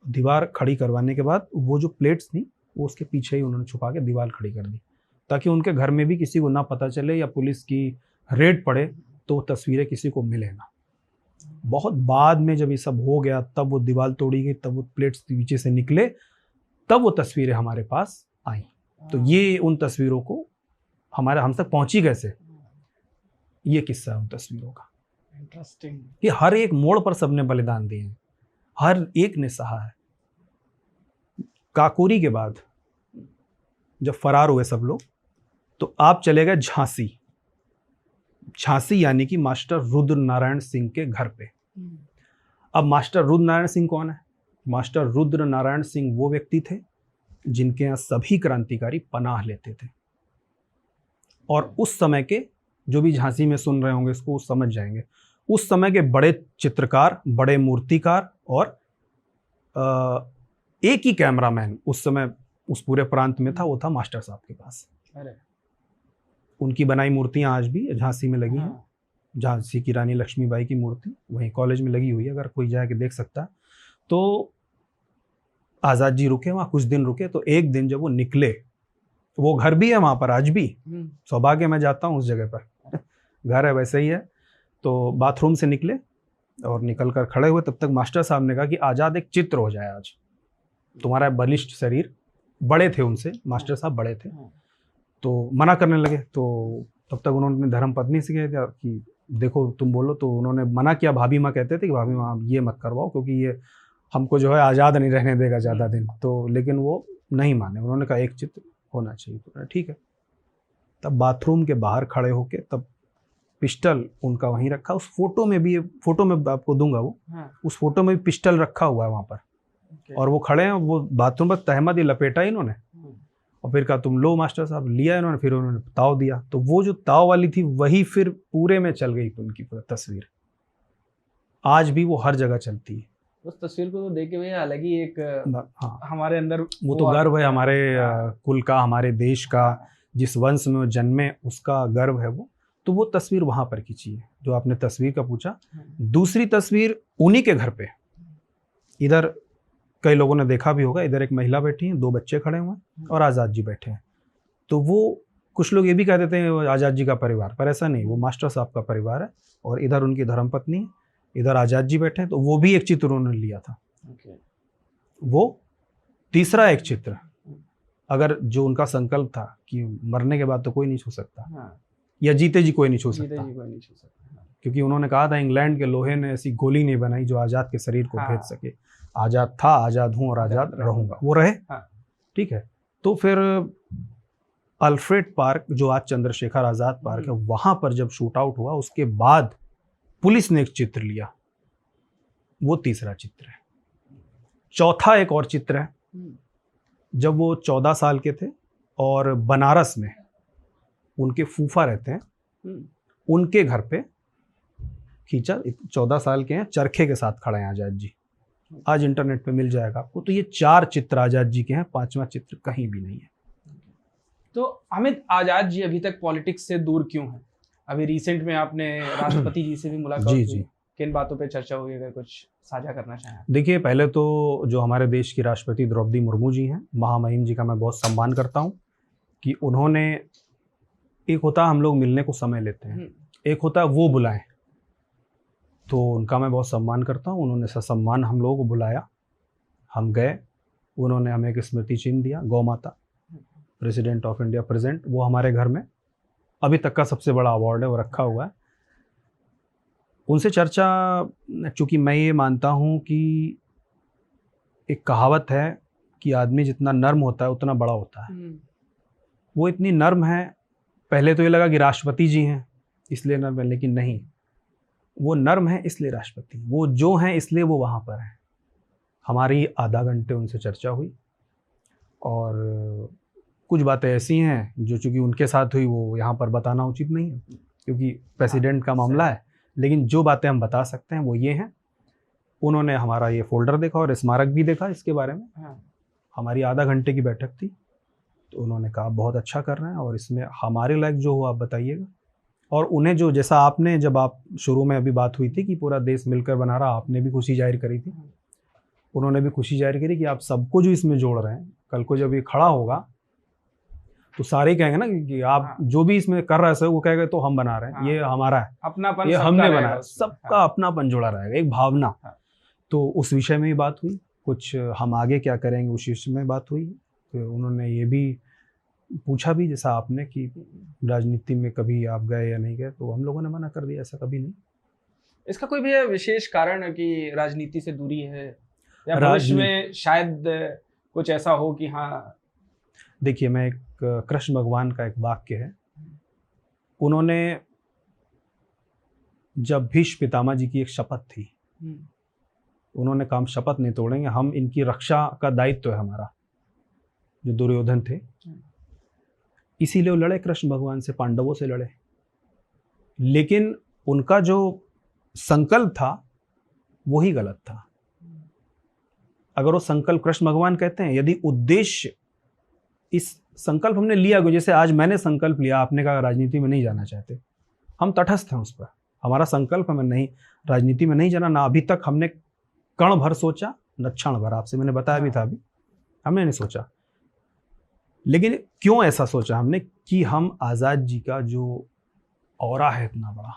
दीवार खड़ी करवाने के बाद वो जो प्लेट्स थी वो उसके पीछे ही उन्होंने छुपा के दीवार खड़ी कर दी, ताकि उनके घर में भी किसी को ना पता चले या पुलिस की रेड पड़े तो तस्वीरें किसी को मिले ना। बहुत बाद में जब ये सब हो गया तब वो दीवार तोड़ी गई, तब वो प्लेट्स पीछे से निकले, तब वो तस्वीरें हमारे पास आई। तो ये उन तस्वीरों को हम तक पहुंची कैसे, ये किस्सा है उन तस्वीरों का। इंटरेस्टिंग। ये हर एक मोड़ पर सबने बलिदान दिए हैं, हर एक ने सहा है। काकोरी के बाद जब फरार हुए सब लोग, तो आप चले गए झांसी। झांसी यानी कि मास्टर रुद्र नारायण सिंह के घर पे। अब मास्टर रुद्र नारायण सिंह कौन है? मास्टर रुद्र नारायण सिंह वो व्यक्ति थे जिनके यहाँ सभी क्रांतिकारी पनाह लेते थे, और उस समय के जो भी झांसी में सुन रहे होंगे इसको समझ जाएंगे, उस समय के बड़े चित्रकार, बड़े मूर्तिकार और एक ही कैमरामैन उस समय उस पूरे प्रांत में था, वो था मास्टर साहब के पास। अरे उनकी बनाई मूर्तियां आज भी झांसी में लगी हैं। झांसी की रानी लक्ष्मीबाई की मूर्ति वहीं कॉलेज में लगी हुई है, अगर कोई जाके देख सकता है। तो आज़ाद जी रुके वहाँ, कुछ दिन रुके, तो एक दिन जब वो निकले, वो घर भी है वहाँ पर आज भी, सौभाग्य मैं जाता हूँ उस जगह पर घर है वैसे ही है। तो बाथरूम से निकले और निकल कर खड़े हुए, तब तक मास्टर साहब ने कहा कि आज़ाद एक चित्र हो जाए आज, तुम्हारा बलिष्ठ शरीर, बड़े थे उनसे, मास्टर साहब बड़े थे, तो मना करने लगे। तो तब तक उन्होंने अपनी धर्म पत्नी से कह दिया कि देखो तुम बोलो, तो उन्होंने मना किया। भाभी माँ कहते थे कि भाभी माँ ये मत करवाओ क्योंकि ये हमको जो है आज़ाद नहीं रहने देगा ज़्यादा दिन, तो लेकिन वो नहीं माने। उन्होंने कहा एक चित्र होना चाहिए। तो ठीक है। तब बाथरूम के बाहर खड़े होके तब पिस्टल उनका वहीं रखा, उस फोटो में भी, फोटो में आपको दूंगा वो, उस फोटो में भी पिस्टल रखा हुआ है वहाँ पर, और वो खड़े हैं, वो बाथरूम पर तहमद ही लपेटा इन्होंने, और फिर कहा तुम लो मास्टर साहब, लिया इन्होंने, फिर उन्होंने ताव दिया। तो वो जो ताव वाली थी वही फिर पूरे में चल गई उनकी तस्वीर, आज भी वो हर जगह चलती है। उस तस्वीर को तो देख के भैया अलग ही एक हमारे अंदर वो तो गर्व है हमारे कुल का, हमारे देश का, जिस वंश में वो जन्मे उसका गर्व है वो। तो वो तस्वीर वहां पर खींची है जो आपने तस्वीर का पूछा। दूसरी तस्वीर उन्हीं के घर पे, इधर कई लोगों ने देखा भी होगा, इधर एक महिला बैठी है, 2 बच्चे खड़े हुए हैं और आज़ाद जी बैठे हैं। तो वो कुछ लोग ये भी कह देते हैं वो आज़ाद जी का परिवार, पर ऐसा नहीं, वो मास्टर साहब का परिवार है और इधर उनकी धर्मपत्नी है, इधर आज़ाद जी बैठे हैं। तो वो भी एक चित्र उन्होंने लिया था। वो तीसरा एक चित्र, अगर जो उनका संकल्प था कि मरने के बाद तो कोई नहीं छू सकता, या जीते जी कोई नहीं छू सकता, क्योंकि उन्होंने कहा था इंग्लैंड के लोहे ने ऐसी गोली नहीं बनाई जो आज़ाद के शरीर को भेद सके। आज़ाद था, आज़ाद हूँ और आज़ाद रहूंगा, वो रहे। ठीक है। तो फिर अल्फ्रेड पार्क, जो आज चंद्रशेखर आज़ाद पार्क है, वहां पर जब शूट आउट हुआ उसके बाद पुलिस ने एक चित्र लिया, वो तीसरा चित्र है। चौथा एक और चित्र है, जब वो 14 साल के थे और बनारस में उनके फूफा रहते हैं, उनके घर पे खींचा। 14 साल के हैं, चरखे के साथ खड़े हैं आज़ाद जी। आज इंटरनेट पे मिल जाएगा आपको। तो ये 4 चित्र आज़ाद जी के हैं, 5वां चित्र कहीं भी नहीं है। तो अमित, आज़ाद जी अभी तक पॉलिटिक्स से दूर क्यों हैं? अभी रिसेंट में आपने राष्ट्रपति जी से भी मुलाकात हुई, किन बातों पे चर्चा हुई, अगर कुछ साझा करना चाहें? देखिए, पहले तो जो हमारे देश की राष्ट्रपति द्रौपदी मुर्मू जी हैं, महामहिम जी का मैं बहुत सम्मान करता हूं कि उन्होंने, एक होता है हम लोग मिलने को समय लेते हैं, एक होता है वो बुलाएं, तो उनका मैं बहुत सम्मान करता हूं। उन्होंने ससम्मान हम लोगों को बुलाया, हम गए, उन्होंने हमें एक स्मृति चिन्ह दिया, गौ माता, प्रेसिडेंट ऑफ इंडिया प्रेजेंट, वो हमारे घर में अभी तक का सबसे बड़ा अवार्ड है, वो रखा हुआ है। उनसे चर्चा, चूँकि मैं ये मानता हूँ कि एक कहावत है कि आदमी जितना नर्म होता है उतना बड़ा होता है। वो इतनी नर्म है, पहले तो ये लगा कि राष्ट्रपति जी हैं इसलिए नर्म है, लेकिन नहीं, वो नर्म है इसलिए राष्ट्रपति, वो जो हैं इसलिए वो वहाँ पर हैं। हमारी आधा घंटे उनसे चर्चा हुई और कुछ बातें ऐसी हैं जो चूँकि उनके साथ हुई वो यहाँ पर बताना उचित नहीं है क्योंकि प्रेसिडेंट का मामला है, लेकिन जो बातें हम बता सकते हैं वो ये हैं। उन्होंने हमारा ये फोल्डर देखा और स्मारक भी देखा इसके बारे में। हमारी आधा घंटे की बैठक थी, तो उन्होंने कहा बहुत अच्छा कर रहे हैं और इसमें हमारे लायक जो हो आप बताइएगा। और उन्हें जो, जैसा आपने, जब आप शुरू में अभी बात हुई थी कि पूरा देश मिलकर बना रहा, आपने भी खुशी जाहिर करी थी, उन्होंने भी खुशी जाहिर करी कि आप सबको जो इसमें जोड़ रहे हैं, कल को जब ये खड़ा होगा तो सारे कहेंगे ना कि आप जो भी इसमें कर रहे हैं वो कहेंगे तो हम बना रहे हैं, ये हमारा है, अपनापन, ये हमने बनाया, सबका अपनापन जुड़ा रहेगा, एक भावना। तो उस विषय में ही बात हुई, कुछ हम आगे क्या करेंगे उस विषय में बात हुई। तो उन्होंने ये भी पूछा भी, जैसा आपने, कि राजनीति में कभी आप गए या नहीं गए, तो हम लोगों ने मना कर दिया, ऐसा कभी नहीं। इसका कोई भी विशेष कारण है कि राजनीति से दूरी है, या भविष्य में शायद कुछ ऐसा हो कि हाँ? देखिए, मैं एक कृष्ण भगवान का एक वाक्य है, उन्होंने, जब भीष्म पितामह जी की एक शपथ थी, उन्होंने कहा हम शपथ नहीं तोड़ेंगे, हम इनकी रक्षा का दायित्व है हमारा, जो दुर्योधन थे, इसीलिए वो लड़े कृष्ण भगवान से, पांडवों से लड़े। लेकिन उनका जो संकल्प था वही गलत था। अगर वो संकल्प, कृष्ण भगवान कहते हैं, यदि उद्देश्य, इस संकल्प हमने लिया, जैसे आज मैंने संकल्प लिया, आपने कहा राजनीति में नहीं जाना चाहते, हम तटस्थ हैं उस पर, हमारा संकल्प हमें नहीं, राजनीति में नहीं जाना, ना अभी तक हमने कण भर सोचा, न क्षण भर, आपसे मैंने बताया भी था अभी, हमने नहीं सोचा। लेकिन क्यों ऐसा सोचा हमने कि हम आज़ाद जी का जो ऑरा है इतना बड़ा,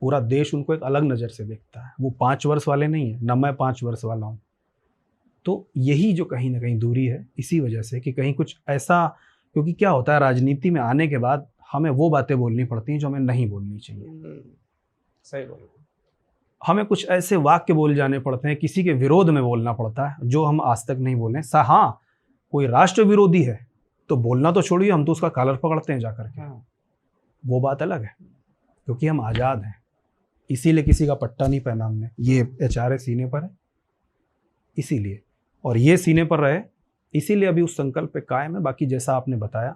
पूरा देश उनको एक अलग नज़र से देखता है, वो 5 वर्ष वाले नहीं है, न मैं 5 वर्ष वाला हूँ। तो यही जो कहीं ना कहीं दूरी है, इसी वजह से कि कहीं कुछ ऐसा, क्योंकि क्या होता है राजनीति में आने के बाद हमें वो बातें बोलनी पड़ती हैं जो हमें नहीं बोलनी चाहिए। सही बोल, हमें कुछ ऐसे वाक्य बोल जाने पड़ते हैं, किसी के विरोध में बोलना पड़ता है जो हम आज तक नहीं बोले। हाँ, कोई राष्ट्र विरोधी है तो बोलना तो छोड़िए, हम तो उसका कॉलर पकड़ते हैं जाकर के, वो बात अलग है, क्योंकि हम आज़ाद हैं, इसीलिए किसी का पट्टा नहीं पहना हमने, ये HRA सीने पर है इसीलिए, और ये सीने पर रहे इसीलिए अभी उस संकल्प पे कायम है। बाकी जैसा आपने बताया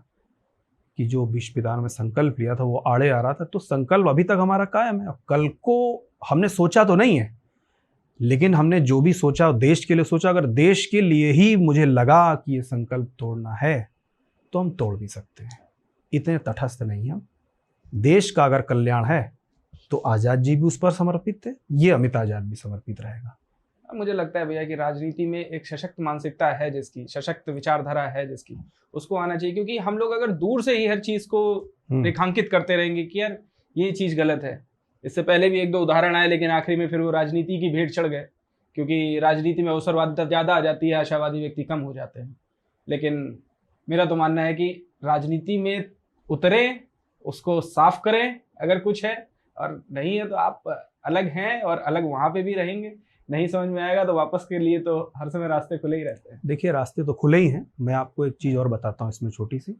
कि जो भीष्म पितामह में संकल्प लिया था वो आड़े आ रहा था, तो संकल्प अभी तक हमारा कायम है। कल को हमने सोचा तो नहीं है, लेकिन हमने जो भी सोचा देश के लिए सोचा। अगर देश के लिए ही मुझे लगा कि ये संकल्प तोड़ना है तो हम तोड़ भी सकते हैं, इतने तटस्थ नहीं हम। देश का अगर कल्याण है तो आज़ाद जी भी उस पर समर्पित थे, ये अमित आज़ाद भी समर्पित रहेगा। मुझे लगता है भैया कि राजनीति में एक सशक्त मानसिकता है जिसकी, सशक्त विचारधारा है जिसकी, उसको आना चाहिए। क्योंकि हम लोग अगर दूर से ही हर चीज को रेखांकित करते रहेंगे कि यार ये चीज गलत है, इससे पहले भी एक दो उदाहरण आए, लेकिन आखिरी में फिर वो राजनीति की भेंट चढ़ गए, क्योंकि राजनीति में अवसरवादिता ज्यादा आ जाती है, आशावादी व्यक्ति कम हो जाते हैं। लेकिन मेरा तो मानना है कि राजनीति में उतरे, उसको साफ करें अगर कुछ है, और नहीं है तो आप अलग हैं और अलग वहां पे भी रहेंगे। नहीं समझ में आएगा तो वापस के लिए तो हर समय रास्ते खुले ही रहते हैं। देखिए रास्ते तो खुले ही हैं। मैं आपको एक चीज़ और बताता हूँ इसमें छोटी सी।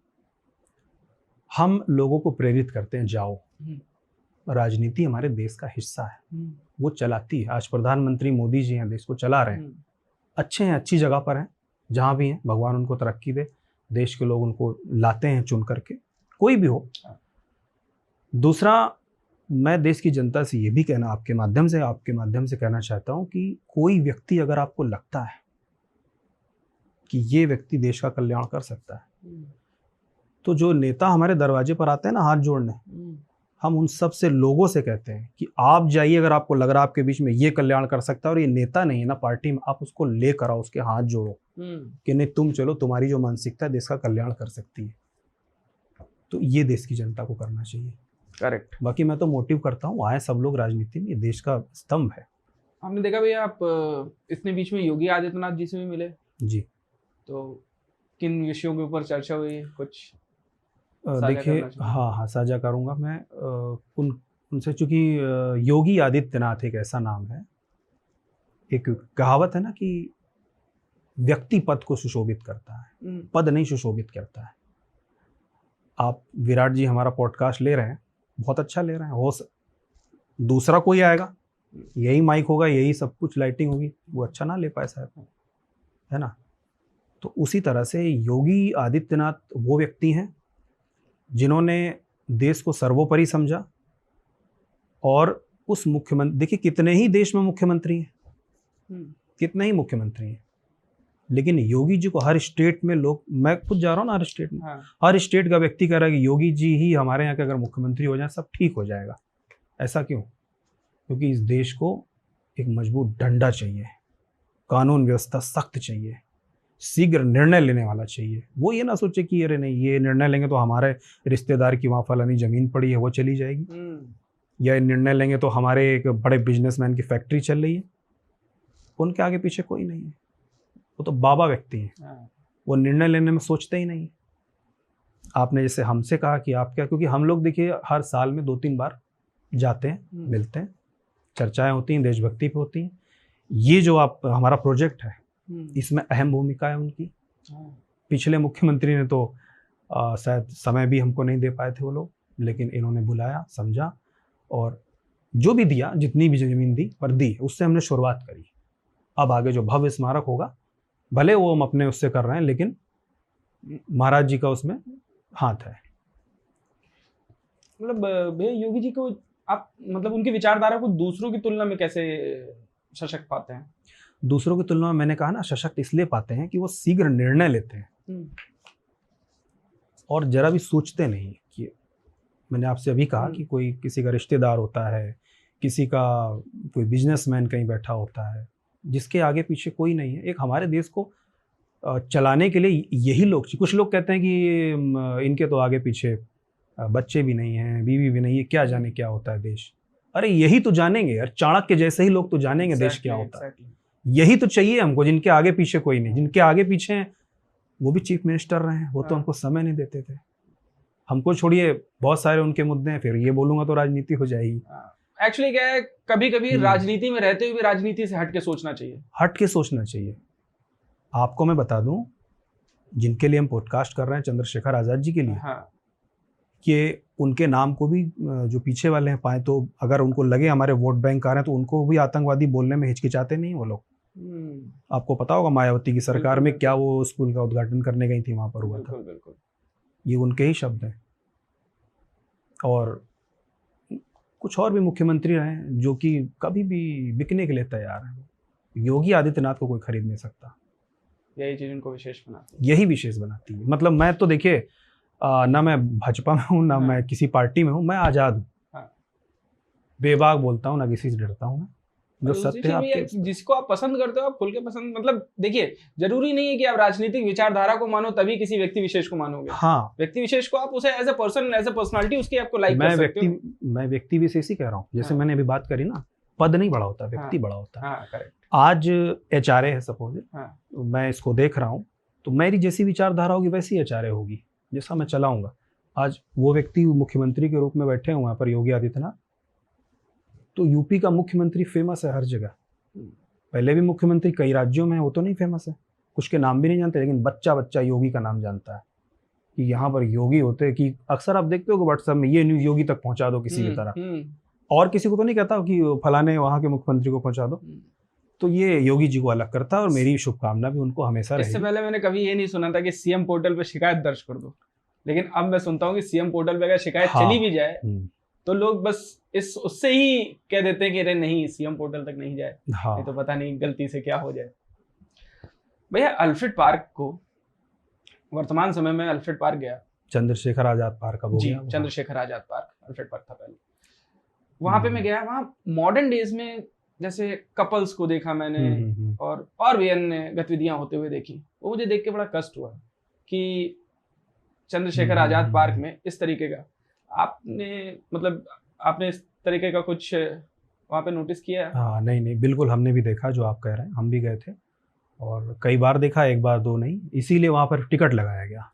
हम लोगों को प्रेरित करते हैं जाओ, राजनीति हमारे देश का हिस्सा है, वो चलाती है। आज प्रधानमंत्री मोदी जी हैं, देश को चला रहे हैं, अच्छे हैं, अच्छी जगह पर हैं, जहाँ भी हैं भगवान उनको तरक्की दे, देश के लोग उनको लाते हैं चुन करके, कोई भी हो। दूसरा, मैं देश की जनता से ये भी कहना आपके माध्यम से कहना चाहता हूँ कि कोई व्यक्ति अगर आपको लगता है कि ये व्यक्ति देश का कल्याण कर सकता है, तो जो नेता हमारे दरवाजे पर आते हैं ना हाथ जोड़ने, हम उन सब से लोगों से कहते हैं कि आप जाइए, अगर आपको लग रहा है आपके बीच में ये कल्याण कर सकता है और ये नेता नहीं है ना पार्टी में, आप उसको लेकर आओ, उसके हाथ जोड़ो कि नहीं तुम चलो, तुम्हारी जो मानसिकता है देश का कल्याण कर सकती है। तो ये देश की जनता को करना चाहिए। करेक्ट। बाकी मैं तो मोटिव करता हूँ, आए सब लोग राजनीति में, ये देश का स्तंभ है। आपने देखा भैया, आप इतने बीच में योगी आदित्यनाथ जी से भी मिले जी, तो किन विषयों के ऊपर चर्चा हुई, कुछ देखिए हाँ साझा करूँगा मैं। उनसे, चूंकि योगी आदित्यनाथ एक ऐसा नाम है, एक कहावत है ना कि व्यक्ति पद को सुशोभित करता है, पद नहीं सुशोभित करता है। आप विराट जी हमारा पॉडकास्ट ले रहे हैं, बहुत अच्छा ले रहे हैं, हो दूसरा कोई आएगा, यही माइक होगा, यही सब कुछ लाइटिंग होगी, वो अच्छा ना ले पाए साहब, है ना। तो उसी तरह से योगी आदित्यनाथ वो व्यक्ति हैं जिन्होंने देश को सर्वोपरि समझा। और उस मुख्यमंत्री, देखिए कितने ही देश में मुख्यमंत्री हैं, कितने ही मुख्यमंत्री हैं, लेकिन योगी जी को हर स्टेट में लोग, मैं खुद जा रहा हूँ ना हर स्टेट में, हर स्टेट का व्यक्ति कह रहा है कि योगी जी ही हमारे यहाँ के अगर मुख्यमंत्री हो जाए सब ठीक हो जाएगा। ऐसा क्यों? क्योंकि इस देश को एक मजबूत डंडा चाहिए, कानून व्यवस्था सख्त चाहिए, शीघ्र निर्णय लेने वाला चाहिए। वो ये ना सोचे कि अरे नहीं ये निर्णय लेंगे तो हमारे रिश्तेदार की वहाँ फलानी ज़मीन पड़ी है वो चली जाएगी, या निर्णय लेंगे तो हमारे एक बड़े बिजनेसमैन की फैक्ट्री चल रही है, उनके आगे पीछे कोई नहीं है, वो तो बाबा व्यक्ति हैं, वो निर्णय लेने में सोचते ही नहीं। आपने जैसे हमसे कहा कि आप क्या, क्योंकि हम लोग देखिए हर साल में 2-3 बार जाते हैं, मिलते हैं, चर्चाएं होती हैं, देशभक्ति पे होती हैं। ये जो आप हमारा प्रोजेक्ट है इसमें अहम भूमिका है उनकी। पिछले मुख्यमंत्री ने तो शायद समय भी हमको नहीं दे पाए थे वो लोग, लेकिन इन्होंने बुलाया, समझा और जो भी दिया, जितनी भी ज़मीन दी पर दी, उससे हमने शुरुआत करी। अब आगे जो भव्य स्मारक होगा, भले वो हम अपने उससे कर रहे हैं, लेकिन महाराज जी का उसमें हाथ है। मतलब भैया योगी जी को आप मतलब उनकी विचारधारा को दूसरों की तुलना में कैसे सशक्त पाते हैं? दूसरों की तुलना में मैंने कहा ना सशक्त इसलिए पाते हैं कि वो शीघ्र निर्णय लेते हैं और जरा भी सोचते नहीं। कि मैंने आपसे अभी कहा कि कोई किसी का रिश्तेदार होता है, किसी का कोई बिजनेसमैन कहीं बैठा होता है जिसके आगे पीछे कोई नहीं है। एक हमारे देश को चलाने के लिए यही लोग, कुछ लोग कहते हैं कि इनके तो आगे पीछे बच्चे भी नहीं हैं, बीवी भी नहीं है, क्या जाने क्या होता है देश। अरे यही तो जानेंगे यार, चाणक्य जैसे ही लोग तो जानेंगे देश क्या होता है। यही तो चाहिए हमको, जिनके आगे पीछे कोई नहीं। जिनके आगे पीछे हैं वो भी चीफ मिनिस्टर रहे हैं, वो तो हमको समय नहीं देते थे। हमको छोड़िए, बहुत सारे उनके मुद्दे हैं, फिर ये बोलूंगा तो राजनीति हो जाएगी। एक्चुअली क्या है, कभी कभी राजनीति में रहते हुए भी राजनीति से हट के सोचना चाहिए, हट के सोचना चाहिए। आपको मैं बता दूं, जिनके लिए हम पॉडकास्ट कर रहे हैं, चंद्रशेखर आजाद जी के लिए, कि उनके नाम को भी जो पीछे वाले हैं पाए, तो अगर उनको लगे हमारे वोट बैंक आ रहे हैं तो उनको भी आतंकवादी बोलने में हिचकिचाते नहीं वो लोग। आपको पता होगा मायावती की सरकार में क्या वो स्कूल का उद्घाटन करने गई थी, वहां पर हुआ था। बिल्कुल। ये उनके ही शब्द हैं। और कुछ और भी मुख्यमंत्री रहे हैं जो कि कभी भी बिकने के लिए तैयार हैं। योगी आदित्यनाथ को कोई खरीद नहीं सकता। यही चीज उनको विशेष बनाती है। यही विशेष बनाती है। मतलब मैं तो देखिए ना मैं भाजपा में हूँ, ना हाँ। मैं किसी पार्टी में हूँ, मैं आज़ाद हूँ। हाँ। बेबाक बोलता हूँ, ना किसी से डरता हूँ मैं। जो और दूसरी सत्य है चीज भी है, आपके जिसको आप पसंद करते हो आप खुल के पसंद, मतलब देखिए, जरूरी नहीं है कि आप राजनीतिक विचारधारा को मानो तभी किसी व्यक्ति विशेष को मानोगे। हाँ, व्यक्ति विशेष को आप उसे as a person, as a personality उसकी आपको लाइक कर सकते हो। मैं व्यक्ति विशेष ही कह रहा हूँ। जैसे हाँ। मैंने अभी बात करी ना, पद नहीं बड़ा होता, व्यक्ति हाँ। बड़ा होता है। हाँ, करेक्ट। आज एचआरए है सपोज, हाँ। मैं इसको देख रहा हूँ, तो मेरी जैसी विचारधारा होगी वैसी एचआरए होगी, जैसा मैं चलाऊंगा। आज वो व्यक्ति मुख्यमंत्री के रूप में बैठे हुए हैं पर योगी आदित्यनाथ, तो यूपी का मुख्यमंत्री फेमस है हर जगह। पहले भी मुख्यमंत्री कई राज्यों में है, वो तो नहीं फेमस है, कुछ के नाम भी नहीं जानते, लेकिन बच्चा बच्चा योगी का नाम जानता है कि यहाँ पर योगी होते हैं। कि अक्सर आप देखते हो कि व्हाट्सएप में ये न्यूज़ योगी तक पहुंचा दो किसी भी तरह, और किसी को तो नहीं कहता कि फलाने वहाँ के मुख्यमंत्री को पहुंचा दो। तो ये योगी जी को अलग करता है, और मेरी शुभकामना भी उनको हमेशा इससे रहेगी। पहले मैंने कभी ये नहीं सुना था कि सीएम पोर्टल पे शिकायत दर्ज कर दो, लेकिन अब मैं सुनता हूँ कि सीएम पोर्टल पे अगर शिकायत हाँ। चली भी जाए तो लोग बस उससे ही कह देते हैं कि अरे नहीं, सीएम पोर्टल तक नहीं जाए, हाँ। नहीं तो पता नहीं गलती से क्या हो जाए। भैया, अल्फ्रेड पार्क को वर्तमान समय में, अल्फ्रेड पार्क गया, चंद्रशेखर आजाद पार्क अब हो जी, गया। Chandrashekhar Azad park, Alfred park था पहले, वहां पे मैं गया। वहां मॉडर्न डेज में जैसे कपल्स को देखा मैंने, और भी अन्य गतिविधियां होते हुए देखी। वो मुझे देख के बड़ा कष्ट हुआ कि चंद्रशेखर आजाद पार्क में इस तरीके का आपने इस तरीके का कुछ वहां पे नोटिस किया? हाँ, नहीं, बिल्कुल हमने भी देखा जो आप कह रहे हैं, हम भी गए थे और कई बार देखा, एक बार दो नहीं। इसीलिए वहाँ पर टिकट लगाया गया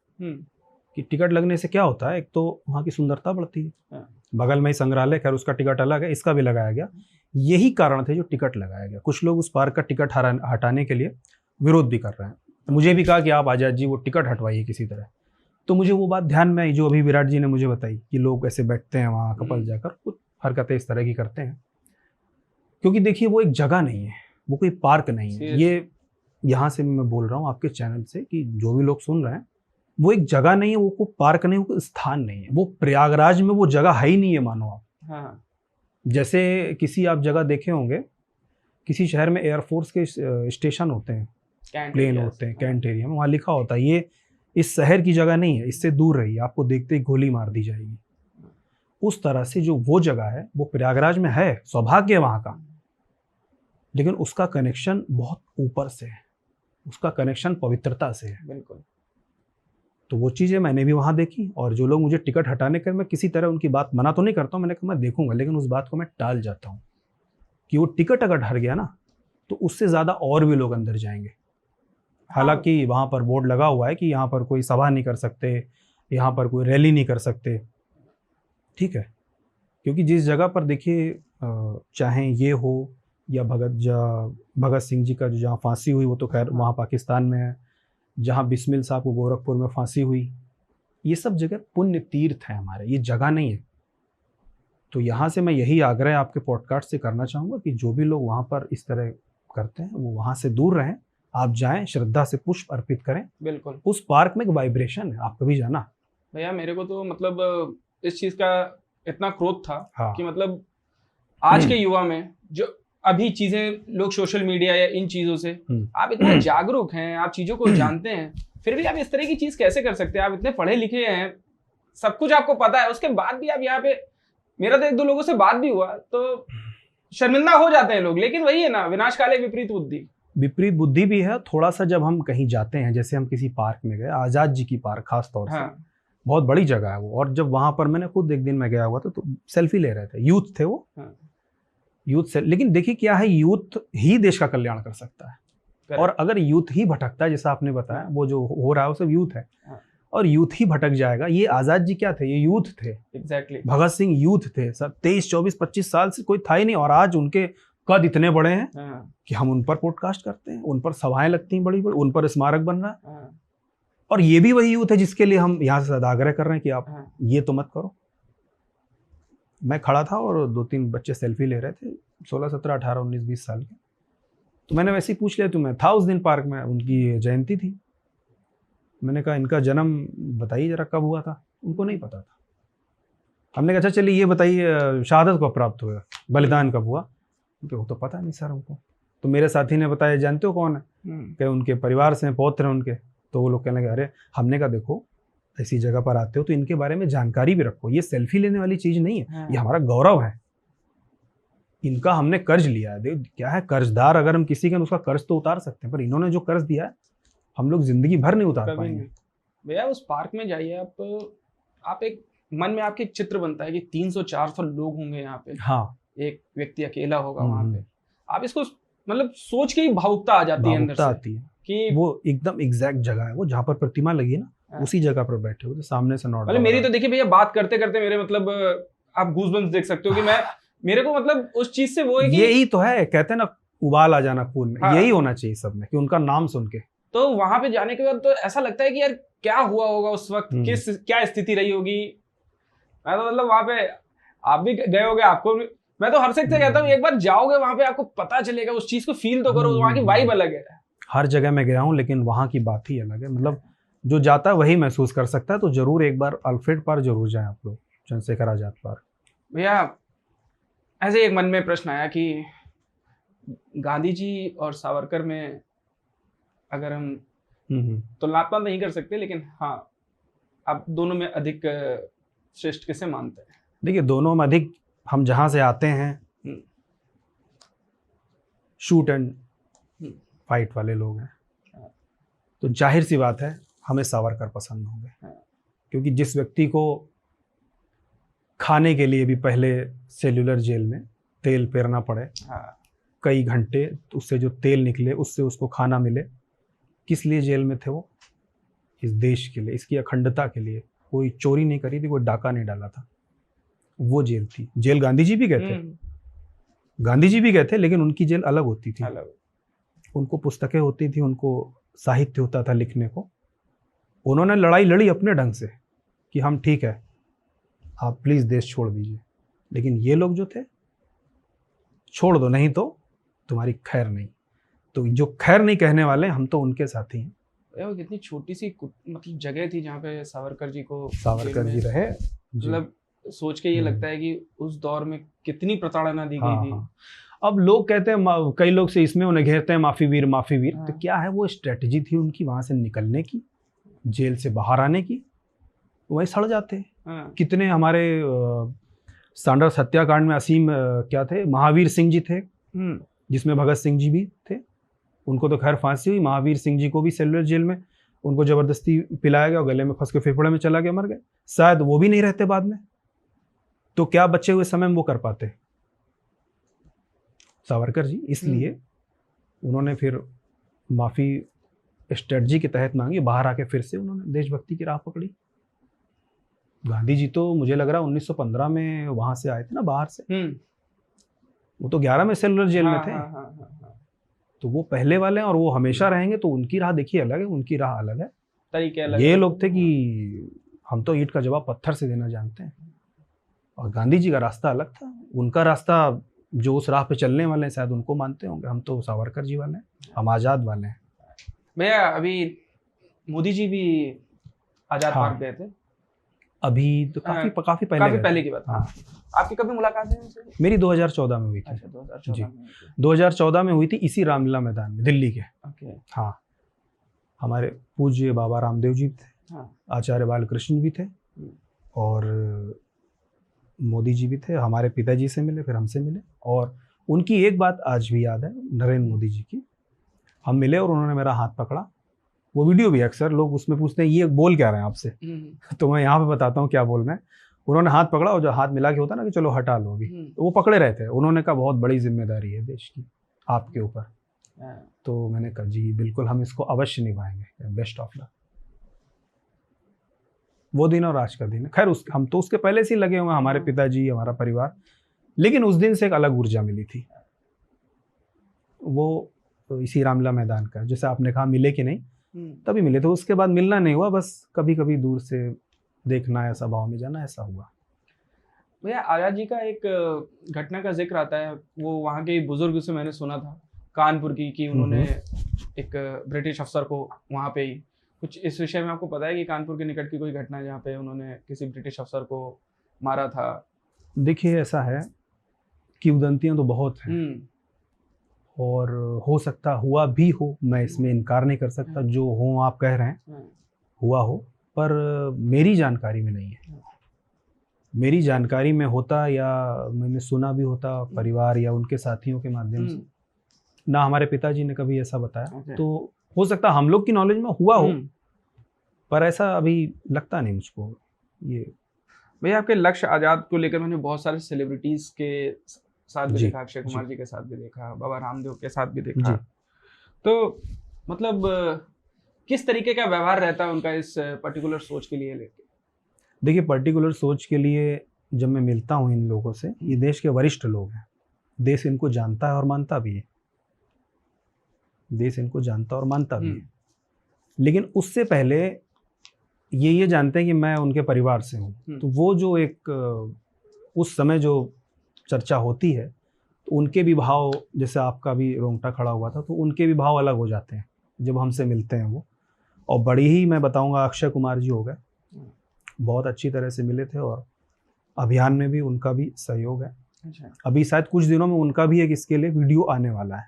कि टिकट लगने से क्या होता है, एक तो वहाँ की सुंदरता बढ़ती है। हाँ। बगल में ही संग्रहालय, खैर उसका टिकट अलग है, इसका भी लगाया गया। यही कारण थे जो टिकट लगाया गया। कुछ लोग उस पार्क का टिकट हटाने के लिए विरोध भी कर रहे हैं। तो मुझे भी कहा कि आप आजाद जी वो टिकट हटवाइए किसी तरह। तो मुझे वो बात ध्यान में आई जो अभी विराट जी ने मुझे बताई कि लोग ऐसे बैठते हैं वहाँ, कपल जाकर कुछ हरकतें इस तरह की करते हैं। क्योंकि देखिए, वो एक जगह नहीं है, वो कोई पार्क नहीं है। ये यहाँ से मैं बोल रहा हूँ आपके चैनल से कि जो भी लोग सुन रहे हैं, वो एक जगह नहीं है, वो कोई पार्क नहीं है, वो स्थान नहीं है। वो प्रयागराज में वो जगह है ही नहीं है, मानो आप। हाँ। जैसे किसी आप जगह देखे होंगे, किसी शहर में एयरफोर्स के स्टेशन होते हैं, प्लेन होते हैं, कैंट एरिया में, वहाँ लिखा होता है ये इस शहर की जगह नहीं है, इससे दूर रहिए, आपको देखते ही गोली मार दी जाएगी। उस तरह से जो वो जगह है वो प्रयागराज में है, सौभाग्य है वहाँ का, लेकिन उसका कनेक्शन बहुत ऊपर से है, उसका कनेक्शन पवित्रता से है। बिल्कुल। तो वो चीज़ें मैंने भी वहाँ देखी। और जो लोग मुझे टिकट हटाने कर, मैं किसी तरह उनकी बात मना तो नहीं करता हूँ, मैंने कहा मैं देखूंगा, लेकिन उस बात को मैं टाल जाता हूँ कि वो टिकट अगर हट गया ना तो उससे ज़्यादा और भी लोग अंदर जाएंगे। हालांकि वहाँ पर बोर्ड लगा हुआ है कि यहाँ पर कोई सभा नहीं कर सकते, यहाँ पर कोई रैली नहीं कर सकते, ठीक है। क्योंकि जिस जगह पर देखिए, चाहे ये हो या भगत सिंह जी का जो जहाँ फांसी हुई, वो तो खैर वहाँ पाकिस्तान में है, जहाँ बिस्मिल साहब को गोरखपुर में फांसी हुई, ये सब जगह पुण्य तीर्थ है हमारे, ये जगह नहीं है। तो यहाँ से मैं यही आग्रह आपके पॉडकास्ट से करना चाहूँगा कि जो भी लोग वहाँ पर इस तरह करते हैं वो वहाँ से दूर रहें। आप जाएं, श्रद्धा से पुष्प अर्पित करें। बिल्कुल। उस पार्क में एक वाइब्रेशन है, आप कभी जाना। भैया, मेरे को तो मतलब इस चीज का इतना क्रोध था कि मतलब आज के युवा में जो अभी चीजें लोग सोशल मीडिया या इन चीजों से आप इतना जागरूक हैं, आप चीजों को जानते हैं, फिर भी आप इस तरह की चीज कैसे कर सकते हैं? आप इतने पढ़े लिखे हैं, सब कुछ आपको पता है, उसके बाद भी आप यहाँ पे, मेरा तो एक दो लोगों से बात भी हुआ तो शर्मिंदा हो जाते हैं लोग। लेकिन वही है ना, विनाश काले विपरीत बुद्धि। विपरीत बुद्धि भी है थोड़ा सा। जब हम कहीं जाते हैं, जैसे हम किसी पार्क में गए, आजाद जी की पार्क खास तौर से, बहुत बड़ी जगह है वो। और जब वहां पर मैंने खुद एक दिन में गया हुआ था तो सेल्फी ले रहे थे, यूथ थे वो, यूथ से। लेकिन देखिए क्या है, यूथ ही देश का कल्याण कर सकता है। और अगर यूथ ही भटकता है, जैसा आपने बताया, वो जो हो रहा है वो सब यूथ है, और यूथ ही भटक जाएगा। ये आजाद जी क्या थे, ये यूथ थे। एग्जैक्टली। भगत सिंह यूथ थे, सब 23, 24, 25 साल से कोई था ही नहीं, और आज उनके कद इतने बड़े हैं कि हम उन पर पॉडकास्ट करते हैं, उन पर सभाएं लगती हैं बड़ी बड़ी, उन पर स्मारक बन रहा है। और ये भी वही यूथ है जिसके लिए हम यहाँ से सदाग्रह कर रहे हैं कि आप ये तो मत करो। मैं खड़ा था और 2-3 बच्चे सेल्फी ले रहे थे, 16, 17, 18, 19, 20 साल के। तो मैंने वैसे ही पूछ लिया, तो मैं था उस दिन पार्क में, उनकी जयंती थी। मैंने कहा इनका जन्म बताइए जरा कब हुआ था। उनको नहीं पता था। हमने कहा अच्छा चलिए ये बताइए शहादत कब प्राप्त हुआ, बलिदान कब हुआ। वो तो पता नहीं सर हमको। तो मेरे साथी ने बताया, जानते हो कौन है? कि उनके परिवार से पौत्र हैं उनके। तो वो लोग कहने लगे अरे, हमने कहा देखो ऐसी जगह पर आते हो तो इनके बारे में जानकारी भी रखो। ये सेल्फी लेने वाली चीज नहीं है, हाँ। ये हमारा गौरव है। इनका हमने कर्ज लिया है। देख क्या है, कर्जदार अगर हम किसी के हैं, उसका कर्ज तो उतार सकते हैं, पर इन्होंने जो कर्ज दिया है हम लोग जिंदगी भर नहीं उतार कभी पाएंगे। नहीं। भैया उस पार्क में जाइए आप एक मन में आपके एक चित्र बनता है कि 300-400 लोग होंगे यहाँ पे, हाँ, एक व्यक्ति अकेला होगा हम्म, वहां पे। आप इसको मतलब सोच के ही भावुकता आ जाती है अंदर भावुकता से आती है। कि वो एकदम एग्जैक्ट जगह है, वो जहाँ पर प्रतिमा लगी है ना, हाँ। उसी जगह पर बैठे हो, तो सामने से नॉट मतलब मेरी तो देखिए भैया बात करते करते मेरे मतलब आप गूज़बम्प्स देख सकते हो कि मैं मेरे को मतलब उस चीज से वो है कि यही तो है, कहते हैं ना उबाल आ जाना खून में। हाँ। यही होना चाहिए सब में कि उनका नाम सुन के। तो वहां पे जाने के बाद तो ऐसा लगता है कि यार क्या हुआ होगा उस वक्त, क्या स्थिति रही होगी। मैं तो मतलब वहां पे आप भी गए होगे, आपको भी मैं तो हर से कहता हूँ एक बार जाओगे वहां पे आपको पता चलेगा, उस चीज को फील तो करो, वहां की वाइब अलग है। हर जगह मैं गया हूँ लेकिन वहाँ की बात ही अलग है। मतलब जो जाता है वही महसूस कर सकता है। तो जरूर एक बार अल्फ्रेड पार्क जरूर जाएं आप लोग, चंद्रशेखर आजाद पार्क। भैया ऐसे एक मन में प्रश्न आया कि गांधी जी और सावरकर में अगर हम तुलनात्मक नहीं कर सकते, लेकिन हाँ आप दोनों में अधिक श्रेष्ठ किसे मानते हैं? देखिए दोनों में अधिक, हम जहाँ से आते हैं शूट एंड फाइट वाले लोग हैं, तो जाहिर सी बात है हमें सावरकर पसंद होंगे। क्योंकि जिस व्यक्ति को खाने के लिए भी पहले सेल्युलर जेल में तेल पेरना पड़े, कई घंटे, तो उससे जो तेल निकले उससे उसको खाना मिले, किस लिए जेल में थे वो? इस देश के लिए, इसकी अखंडता के लिए। कोई चोरी नहीं करी थी, कोई डाका नहीं डाला था, वो जेल थी। जेल गांधी जी भी गए थे, गांधी जी भी गए थे, लेकिन उनकी जेल अलग होती थी। उनको पुस्तकें होती थी, उनको साहित्य होता था लिखने को। उन्होंने लड़ाई लड़ी अपने ढंग से कि हम ठीक है, आप प्लीज देश छोड़ दीजिए। लेकिन ये लोग जो थे, छोड़ दो नहीं तो तुम्हारी खैर नहीं। तो जो खैर नहीं कहने वाले, हम तो उनके साथी हैं। वो कितनी छोटी सी मतलब जगह थी जहाँ पे सावरकर जी को जी रहे। मतलब सोच के ये लगता है कि उस दौर में कितनी प्रताड़ना दी गई थी। अब लोग कहते हैं, कई लोग से इसमें उन्हें घेरते हैं माफी वीर माफी वीर। तो क्या है, वो स्ट्रेटजी थी उनकी वहां से निकलने की, जेल से बाहर आने की, वही सड़ जाते हैं। कितने हमारे सांडर्स हत्याकांड में असीम क्या थे, महावीर सिंह जी थे, जिसमें भगत सिंह जी भी थे। उनको तो खैर फांसी हुई, महावीर सिंह जी को भी सेलुलर जेल में उनको जबरदस्ती पिलाया गया, गले में फंस के फेफड़े में चला गया, मर गए। शायद वो भी नहीं रहते बाद में, तो क्या बचे हुए समय में वो कर पाते सावरकर जी। इसलिए उन्होंने फिर माफी स्ट्रेटजी के तहत मांगी, बाहर आके फिर से उन्होंने देशभक्ति की राह पकड़ी। गांधी जी तो मुझे लग रहा है 1915 में वहां से आए थे ना बाहर से। वो तो 11 में सेलुलर जेल में थे। तो वो पहले वाले हैं और वो हमेशा रहेंगे। तो उनकी राह देखिए अलग है, उनकी राह अलग है, तरीके अलग। ये लोग थे कि हम तो ईंट का जवाब पत्थर से देना जानते हैं, और गांधी जी का रास्ता अलग था। उनका रास्ता जो उस राह पे चलने वाले हैं शायद उनको मानते होंगे, हम तो सावरकर जी वाले हैं, हम आजाद वाले हैं। भैया अभी मोदी जी भी आजाद पार्क गए थे अभी, तो काफी पहले की बात। आपकी कभी मुलाकात है उनसे? मेरी 2014 में हुई थी। अच्छा, 2014 में 2014 में हुई थी, इसी रामलीला मैदान में, दिल्ली के। हाँ, हमारे पूज्य बाबा रामदेव जी थे, आचार्य बालकृष्ण भी थे, और मोदी जी भी थे। हमारे पिताजी से मिले, फिर हमसे मिले, और उनकी एक बात आज भी याद है, नरेंद्र मोदी जी की। हम मिले और उन्होंने मेरा हाथ पकड़ा। वो वीडियो भी अक्सर लोग उसमें पूछते हैं ये बोल क्या रहे हैं आपसे, तो मैं यहाँ पे बताता हूँ क्या बोल रहे हैं। उन्होंने हाथ पकड़ा और जो हाथ मिला के होता ना कि चलो हटा लो अभी, तो वो पकड़े रहे थे। उन्होंने कहा बहुत बड़ी जिम्मेदारी है देश की आपके ऊपर। तो मैंने कहा जी बिल्कुल, हम इसको अवश्य निभाएंगे, बेस्ट ऑफ लक। वो दिन और आज का दिन है। खैर हम तो उसके पहले से ही लगे हुए, हमारे पिताजी, हमारा परिवार, लेकिन उस दिन से एक अलग ऊर्जा मिली थी। वो तो इसी रामलीला मैदान का, जैसे आपने कहा मिले कि नहीं, तभी मिले थे। उसके बाद मिलना नहीं हुआ, बस कभी कभी दूर से देखना है, सभाओं में जाना, ऐसा हुआ। भैया आजाद जी का एक घटना का जिक्र आता है, वो वहाँ के बुजुर्ग से मैंने सुना था, कानपुर की, कि उन्होंने एक ब्रिटिश अफसर को वहाँ पे ही कुछ, इस विषय में आपको पता है कि कानपुर के निकट की कोई घटना जहाँ पे उन्होंने किसी ब्रिटिश अफसर को मारा था? देखिए ऐसा है कि उदंतियाँ तो बहुत हैं, और हो सकता हुआ भी हो, मैं इसमें इनकार नहीं कर सकता। जो हो आप कह रहे हैं हुआ हो, पर मेरी जानकारी में नहीं है। मेरी जानकारी में होता या मैंने सुना भी होता परिवार या उनके साथियों के माध्यम से, ना हमारे पिताजी ने कभी ऐसा बताया। तो हो सकता हम लोग की नॉलेज में हुआ हो, पर ऐसा अभी लगता नहीं मुझको। ये भैया आपके लक्ष्य आजाद को लेकर मैंने बहुत सारे सेलिब्रिटीज के साथ भी देखा, अक्षय कुमार जी के साथ भी देखा, बाबा रामदेव के साथ भी देखा। तो मतलब किस तरीके का व्यवहार रहता है उनका इस पर्टिकुलर सोच के लिए लेके? देखिए, पर्टिकुलर सोच के लिए जब मैं मिलता हूँ इन लोगों से, ये देश के वरिष्ठ लोग हैं, देश इनको जानता है और मानता भी है, देश इनको जानता और मानता भी है। लेकिन उससे पहले ये जानते हैं कि मैं उनके परिवार से हूँ। तो वो जो एक उस समय जो चर्चा होती है, तो उनके भी भाव, जैसे आपका भी रोंगटा खड़ा हुआ था, तो उनके भी भाव अलग हो जाते हैं जब हमसे मिलते हैं वो। और बड़ी ही मैं बताऊंगा, अक्षय कुमार जी हो गए, बहुत अच्छी तरह से मिले थे और अभियान में भी उनका भी सहयोग है। अच्छा। अभी शायद कुछ दिनों में उनका भी एक इसके लिए वीडियो आने वाला है।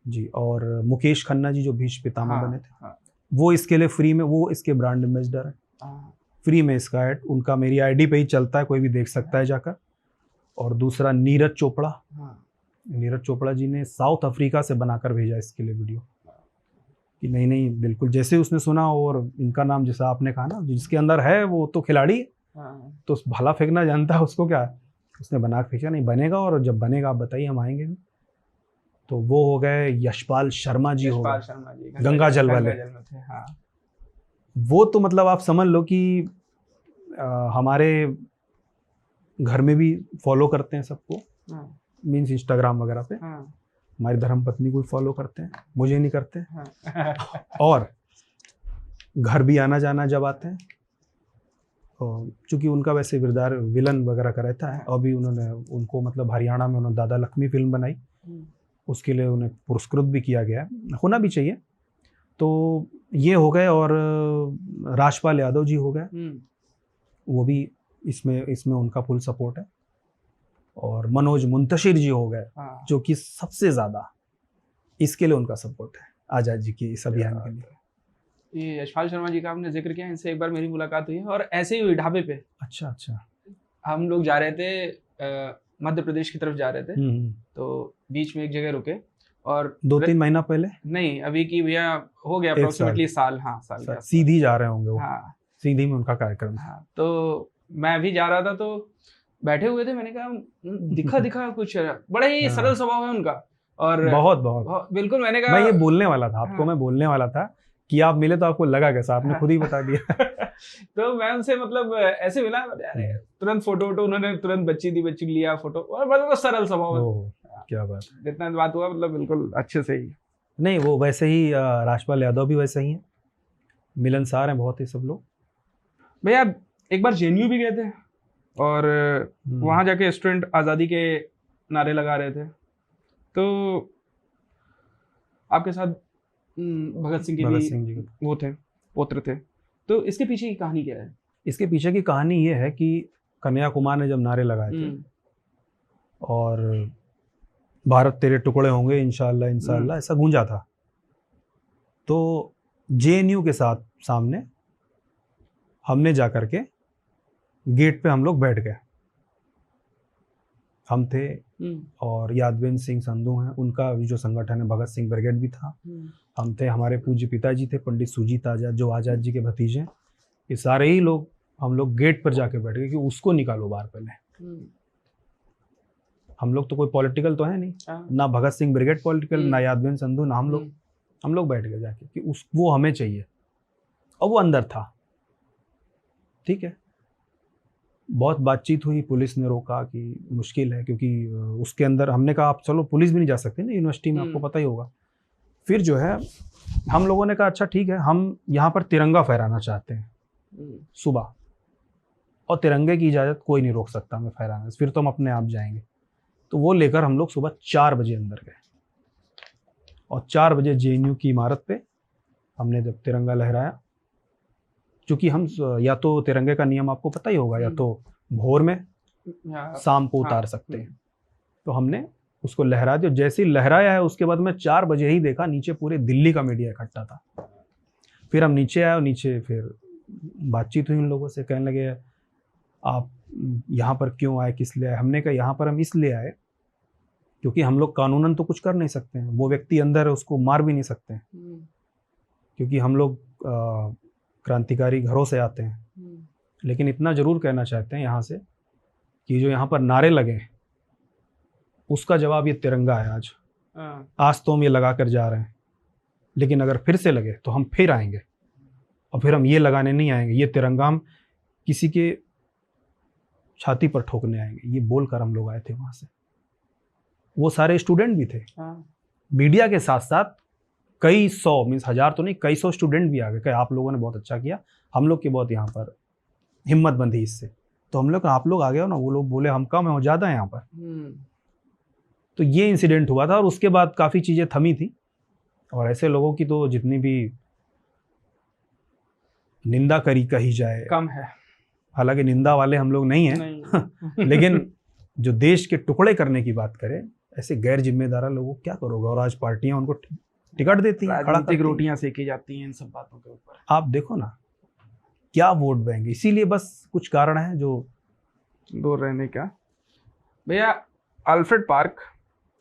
जी। और मुकेश खन्ना जी जो भीष्म पितामह बने थे, वो इसके लिए फ्री में, वो इसके ब्रांड एम्बेसडर है, फ्री में इसका ऐड उनका मेरी आईडी पे ही चलता है, कोई भी देख सकता है जाकर। और दूसरा नीरज चोपड़ा, नीरज चोपड़ा जी ने साउथ अफ्रीका से बनाकर भेजा इसके लिए वीडियो कि नहीं नहीं बिल्कुल जैसे उसने सुना, और इनका नाम जैसा आपने कहा ना, जिसके अंदर है वो तो खिलाड़ी, तो भला फेंकना जानता है, उसको क्या है, उसने बना के फेंका। नहीं बनेगा, और जब बनेगा आप बताइए, हम आएंगे भी। तो वो हो गए यशपाल शर्मा जी, हो गए गंगा जल वाले। वो तो मतलब आप समझ लो कि हमारे घर में भी फॉलो करते हैं सबको, मीन्स इंस्टाग्राम वगैरह पे। हमारी धर्मपत्नी को भी फॉलो करते हैं, मुझे नहीं करते। और घर भी आना जाना जब आते हैं, चूंकि उनका वैसे किरदार विलन वगैरह का रहता है, अभी उन्होंने उनको मतलब हरियाणा में उन्होंने दादा लक्ष्मी फिल्म बनाई, उसके लिए उन्हें पुरस्कृत भी किया गया है, होना भी चाहिए। तो ये हो गए, और राजपाल यादव जी हो गए, वो भी इसमें उनका फुल सपोर्ट है। और मनोज मुंतशिर जी हो गए, जो कि सबसे ज्यादा इसके लिए उनका सपोर्ट है आजाद जी के इस अभियान के लिए। ये यशपाल शर्मा जी का आपने जिक्र किया, इनसे एक बार मेरी मुलाकात हुई है, और ऐसे ही हुई ढाबे पे। अच्छा। हम लोग जा रहे थे मध्य प्रदेश की तरफ जा रहे थे, तो बीच में एक जगह रुके, और 2-3 महीना पहले नहीं, अभी की भैया हो गया अप्रोक्सीमेटली साल सीधी जा रहे होंगे वो। सीधी में उनका कार्यक्रम। तो मैं अभी जा रहा था, तो बैठे हुए थे, मैंने कहा दिखा कुछ, बड़े ही सरल स्वभाव है उनका, और बहुत बिल्कुल। मैंने कहा, मैं ये बोलने वाला था आपको, मैं बोलने वाला था कि आप मिले तो आपको लगा कैसा, आपने खुद ही बता दिया। तो मैं उनसे मतलब ऐसे मिला, तुरंत फोटो उन्होंने तुरंत बच्ची लिया फोटो, और बहुत सरल स्वभाव। क्या बात, जितना बात हुआ मतलब बिल्कुल अच्छे से ही। नहीं, वो वैसे ही राजपाल यादव भी वैसे ही हैं, मिलनसार हैं बहुत ही सब लोग। भैया एक बार जेएनयू भी गए थे, और वहां जाके स्टूडेंट आज़ादी के नारे लगा रहे थे, तो आपके साथ भगत सिंह जी वो थे, पुत्र थे। तो इसके पीछे की कहानी क्या है? इसके पीछे की कहानी ये है कि कन्याकुमार ने जब नारे लगाए थे, और भारत तेरे टुकड़े होंगे इंशाअल्लाह इंशाअल्लाह ऐसा गूंजा था, तो जेएनयू के साथ सामने हमने जाकर के गेट पे हम लोग बैठ गए। हम थे, और यादवेंद्र सिंह संधू हैं, उनका जो संगठन है भगत सिंह ब्रिगेड भी था। हम थे, हमारे पूज्य पिताजी थे पंडित सुजीत आजाद, जो आजाद जी के भतीजे हैं। ये सारे ही लोग, हम लोग गेट पर जाके बैठ गए कि उसको निकालो बाहर पहले। हम लोग तो कोई पॉलिटिकल तो है नहीं, ना भगत सिंह ब्रिगेड पॉलिटिकल, ना यादवेंद्र संधू, ना हम लोग बैठ गए जाके कि वो हमें चाहिए, और वो अंदर था। ठीक है, बहुत बातचीत हुई, पुलिस ने रोका कि मुश्किल है, क्योंकि उसके अंदर हमने कहा आप चलो, पुलिस भी नहीं जा सकती ना यूनिवर्सिटी में, आपको पता ही होगा। फिर जो है हम लोगों ने कहा अच्छा ठीक है, हम यहाँ पर तिरंगा फहराना चाहते हैं सुबह, और तिरंगे की इजाज़त कोई नहीं रोक सकता हमें फहराने से, फिर तो हम अपने आप जाएंगे। तो वो लेकर हम लोग सुबह 4 बजे अंदर गए, और 4 बजे जेएनयू की इमारत पे हमने जब तिरंगा लहराया, क्योंकि हम या तो तिरंगे का नियम आपको पता ही होगा, या तो भोर में शाम को उतार सकते हैं, तो हमने उसको लहरा दिया। जैसे ही लहराया है, उसके बाद मैं 4 बजे ही देखा नीचे पूरे दिल्ली का मीडिया इकट्ठा था। फिर हम नीचे आए, और नीचे फिर बातचीत हुई उन लोगों से, कहने लगे आप यहाँ पर क्यों आए, किस लिए आए। हमने कहा यहाँ पर हम इसलिए आए क्योंकि हम लोग कानूनन तो कुछ कर नहीं सकते हैं, वो व्यक्ति अंदर है उसको मार भी नहीं सकते हैं, क्योंकि हम लोग क्रांतिकारी घरों से आते हैं। लेकिन इतना ज़रूर कहना चाहते हैं यहाँ से कि जो यहाँ पर नारे लगे उसका जवाब ये तिरंगा है। आज तो हम ये लगा कर जा रहे हैं, लेकिन अगर फिर से लगे तो हम फिर आएंगे, और फिर हम ये लगाने नहीं आएंगे, ये तिरंगा हम किसी के छाती पर ठोकने आएंगे। ये बोलकर हम लोग आए थे वहाँ से। वो सारे स्टूडेंट भी थे, मीडिया के साथ साथ कई सौ, मीन्स हजार तो नहीं, कई सौ स्टूडेंट भी आ गए कि आप लोगों ने बहुत अच्छा किया, हम लोग की बहुत यहाँ पर हिम्मत बंधी इससे। तो हम लोग, आप लोग आ गए हो ना। वो लोग बोले हम कम है, वो ज़्यादा है यहाँ पर। तो ये इंसिडेंट हुआ था, और उसके बाद काफ़ी चीज़ें थमी थी। और ऐसे लोगों की तो जितनी भी निंदा कही जाए कम है। हालांकि निंदा वाले हम लोग नहीं हैं लेकिन जो देश के टुकड़े करने की बात करें, ऐसे गैर जिम्मेदार लोगों को क्या करोगे। और आज पार्टियां उनको टिकट देती हैं, राजनीतिक रोटियां सेकी जाती हैं इन सब बातों के ऊपर। आप देखो ना क्या वोट बैंक, इसीलिए बस कुछ कारण है जो दूर रहने का। भैया, अल्फ्रेड पार्क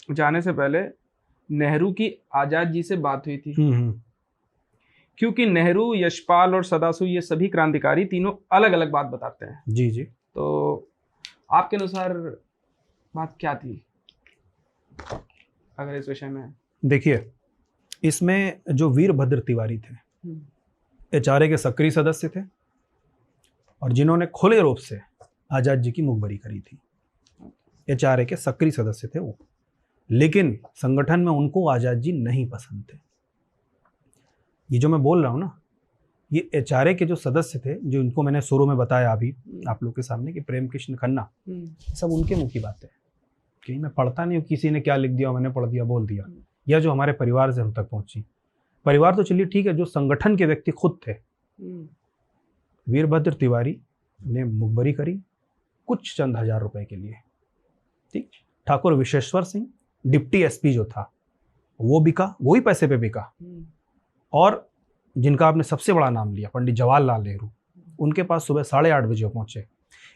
जाने से पहले नेहरू की आजाद जी से बात हुई थी, क्योंकि नेहरू, यशपाल और सदासु ये सभी क्रांतिकारी तीनों अलग अलग बात बताते हैं। जी जी। तो आपके अनुसार बात क्या थी अगर इस विषय में? देखिए, इसमें जो वीरभद्र तिवारी थे, एचआरए के सक्रिय सदस्य थे और जिन्होंने खुले रूप से आजाद जी की मुखबरी करी थी। एचआरए के सक्रिय सदस्य थे वो, लेकिन संगठन में उनको आजाद जी नहीं पसंद थे। ये जो मैं बोल रहा हूँ ना, ये एचआरए के जो सदस्य थे, जो इनको मैंने शुरू में बताया अभी आप लोग के सामने कि प्रेम कृष्ण खन्ना, सब उनके मुंह की बात है। कहीं मैं पढ़ता नहीं हूँ किसी ने क्या लिख दिया, मैंने पढ़ दिया, बोल दिया, या जो हमारे परिवार से हम तक पहुंची। परिवार तो चलिए ठीक है, जो संगठन के व्यक्ति खुद थे। वीरभद्र तिवारी ने मुखबरी करी कुछ चंद हजार रुपए के लिए, ठीक। ठाकुर विश्वेश्वर सिंह डिप्टी एसपी जो था वो बिका, वही पैसे पे बिका। और जिनका आपने सबसे बड़ा नाम लिया, पंडित जवाहरलाल नेहरू, उनके पास सुबह 8:30 बजे पहुंचे।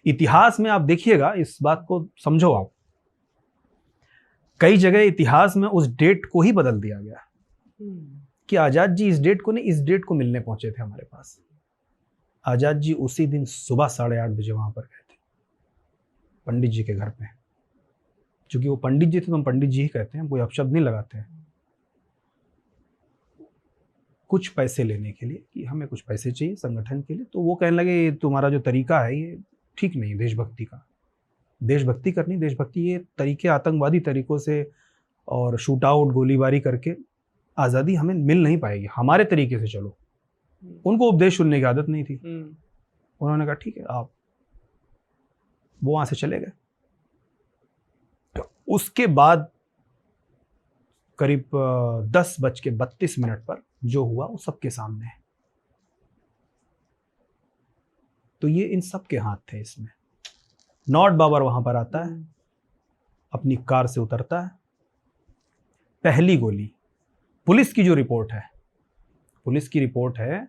इतिहास में आप देखिएगा, इस बात को समझो आप, कई जगह इतिहास में उस डेट को ही बदल दिया गया कि आजाद जी इस डेट को नहीं, इस डेट को मिलने पहुंचे थे हमारे पास। आजाद जी उसी दिन सुबह 8:30 बजे वहां पर गए थे पंडित जी के घर पे। क्योंकि वो पंडित जी थे तो हम पंडित जी ही कहते हैं, कोई अपशब्द नहीं लगाते हैं। कुछ पैसे लेने के लिए कि हमें कुछ पैसे चाहिए संगठन के लिए, तो वो कहने लगे तुम्हारा जो तरीका है ये ठीक नहीं, देशभक्ति का, देशभक्ति करनी, देशभक्ति ये तरीके आतंकवादी तरीकों से और शूट आउट, गोलीबारी करके आज़ादी हमें मिल नहीं पाएगी, हमारे तरीके से चलो। उनको उपदेश सुनने की आदत नहीं थी। उन्होंने कहा ठीक है आप, वो वहां से चले गए। उसके बाद करीब 10:32 पर जो हुआ वो सबके सामने है। तो ये इन सब के हाथ थे इसमें। नॉट बाबर वहां पर आता है, अपनी कार से उतरता है, पहली गोली, पुलिस की जो रिपोर्ट है, पुलिस की रिपोर्ट है,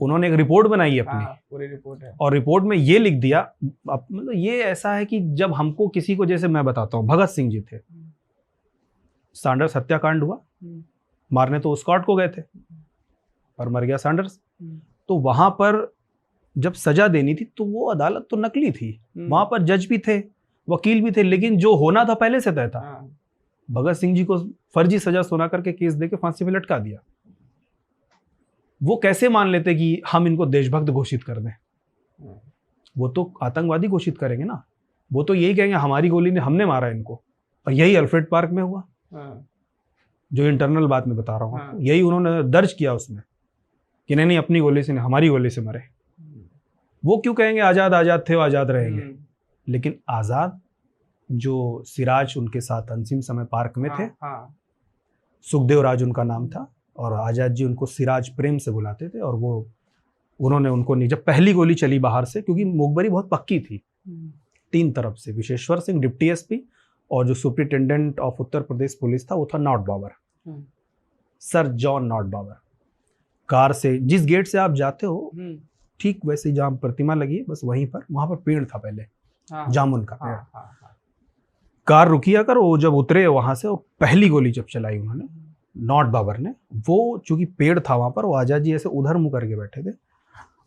उन्होंने एक रिपोर्ट बनाई है अपनी, पूरी रिपोर्ट है, और रिपोर्ट में ये लिख दिया, मतलब ये ऐसा है कि जब हमको किसी को, जैसे मैं बताता हूँ, भगत सिंह जी थे, सैंडर्स हत्याकांड हुआ, मारने तो स्कॉट को गए थे और मर गया सैंडर्स। तो वहां पर जब सजा देनी थी तो वो अदालत तो नकली थी, वहां पर जज भी थे, वकील भी थे, लेकिन जो होना था पहले से तय था। भगत सिंह जी को फर्जी सजा सुना करके केस देके फांसी पे लटका दिया। वो कैसे मान लेते कि हम इनको देशभक्त घोषित कर दें? वो तो आतंकवादी घोषित करेंगे ना, वो तो यही कहेंगे हमारी गोली ने, हमने मारा इनको। और यही अल्फ्रेड पार्क में हुआ, जो इंटरनल बात में बता रहा हूँ, यही उन्होंने दर्ज किया उसमें कि नहीं अपनी गोली से नहीं, हमारी गोली से मरे। वो क्यों कहेंगे आजाद आजाद थे, वो आजाद रहेंगे, लेकिन आजाद जो सिराज उनके साथ अंतिम समय पार्क में थे, सुखदेव राज उनका नाम था, और आजाद जी उनको सिराज प्रेम से बुलाते थे। और वो उन्होंने उनको नहीं, जब पहली गोली चली बाहर से, क्योंकि मुखबरी बहुत पक्की थी 3 तरफ से, विश्वेश्वर सिंह डिप्टी एसपी, और जो superintendent of Uttar Pradesh police था वो था Nott Bower, sir John Nott Bower. Car से जिस गेट से आप जाते हो, ठीक वैसे ही जहाँ प्रतिमा लगी है बस वहीं पर, वहां पर पेड़ था पहले, हाँ, जामुन का पेड़। हाँ, हाँ, हाँ, कार रुकी आकर वो जब उतरे वहां से, और पहली गोली जब चलाई उन्होंने, नॉट बाबर ने, वो चूंकि पेड़ था वहां पर, वो आजाद जी ऐसे उधर मुंह करके बैठे थे।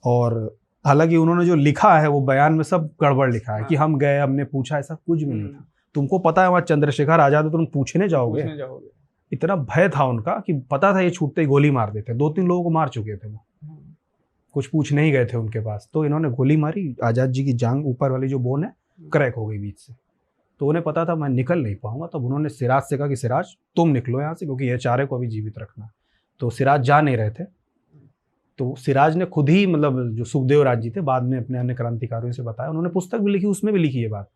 और हालांकि उन्होंने जो लिखा है वो बयान में सब गड़बड़ लिखा है कि हम गए, हमने पूछा, ऐसा कुछ भी नहीं था। तुमको पता है वहां चंद्रशेखर आजाद है, तुम पूछने जाओगे? इतना भय था उनका कि पता था ये छूटते ही गोली मार देते। 2-3 लोगों को मार चुके थे वो, कुछ पूछने ही गए थे उनके पास, तो इन्होंने गोली मारी। आजाद जी की जांग ऊपर वाली जो बोन है क्रैक हो गई बीच से, तो उन्हें पता था मैं निकल नहीं पाऊंगा। तब उन्होंने सिराज से कहा कि सिराज तुम निकलो यहाँ से, क्योंकि ये चारे को अभी जीवित रखना। तो सिराज जा नहीं रहे थे, तो सिराज ने खुद ही, मतलब जो सुखदेव राज जी थे, बाद में अपने अन्य क्रांतिकारियों से बताया, उन्होंने पुस्तक भी लिखी, उसमें भी लिखी ये बात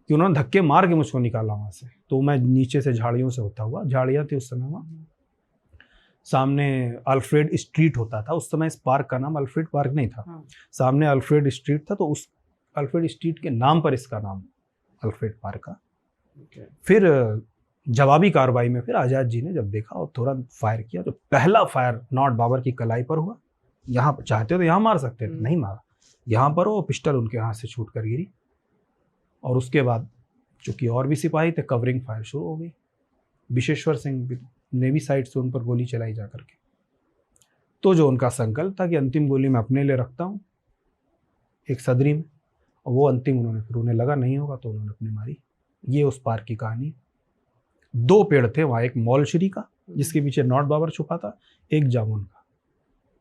कि उन्होंने धक्के मार के मुझको निकाला वहां से। तो मैं नीचे से झाड़ियों से होता हुआ, झाड़ियाँ थी उस समय वहाँ, सामने अल्फ्रेड स्ट्रीट होता था उस समय, इस पार्क का नाम अल्फ्रेड पार्क नहीं था, सामने अल्फ्रेड स्ट्रीट था, तो उस अल्फ्रेड स्ट्रीट के नाम पर इसका नाम अल्फ्रेड पार्क का। फिर जवाबी कार्रवाई में फिर आजाद जी ने जब देखा और तुरंत फायर किया, तो पहला फायर नॉट बाबर की कलाई पर हुआ। यहाँ चाहते तो यहाँ मार सकते थे, नहीं मारा, यहाँ पर वो पिस्टल उनके हाथ से छूट कर गिरी। और उसके बाद चूंकि और भी सिपाही थे, कवरिंग फायर शुरू हो गई। विशेश्वर सिंह ने भी साइड से उन पर गोली चलाई जा करके। तो जो उनका संकल्प था कि अंतिम गोली मैं अपने लिए रखता हूँ एक सदरी में, और वो अंतिम उन्होंने, फिर उन्हें लगा नहीं होगा तो उन्होंने अपनी मारी। ये उस पार्क की कहानी। 2 पेड़ थे वहाँ, एक मौलश्री का जिसके पीछे नॉट बाबर छुपा था, एक जामुन का।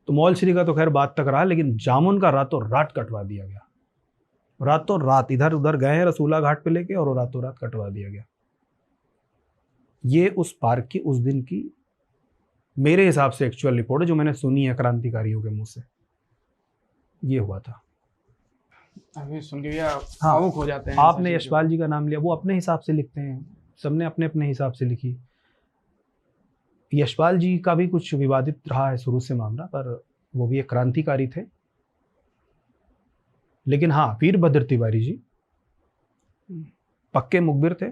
तो मौलश्री का तो खैर बात तक रहा, लेकिन जामुन का रातों रात कटवा दिया गया। रातों रात इधर उधर गए हैं रसूला घाट पे लेके, और रातों रात कटवा दिया गया। ये उस पार्क की उस दिन की मेरे हिसाब से एक्चुअल रिपोर्ट है, जो मैंने सुनी है क्रांतिकारियों के मुंह से। ये हुआ था। अभी सुन के भावुक हो जाते हैं। आपने यशपाल जी का नाम लिया, वो अपने हिसाब से लिखते हैं, सबने अपने अपने हिसाब से लिखी। यशपाल जी का भी कुछ विवादित रहा है शुरू से मामला, पर वो भी एक क्रांतिकारी थे। लेकिन हाँ, वीरभद्र तिवारी जी पक्के मुखबिर थे,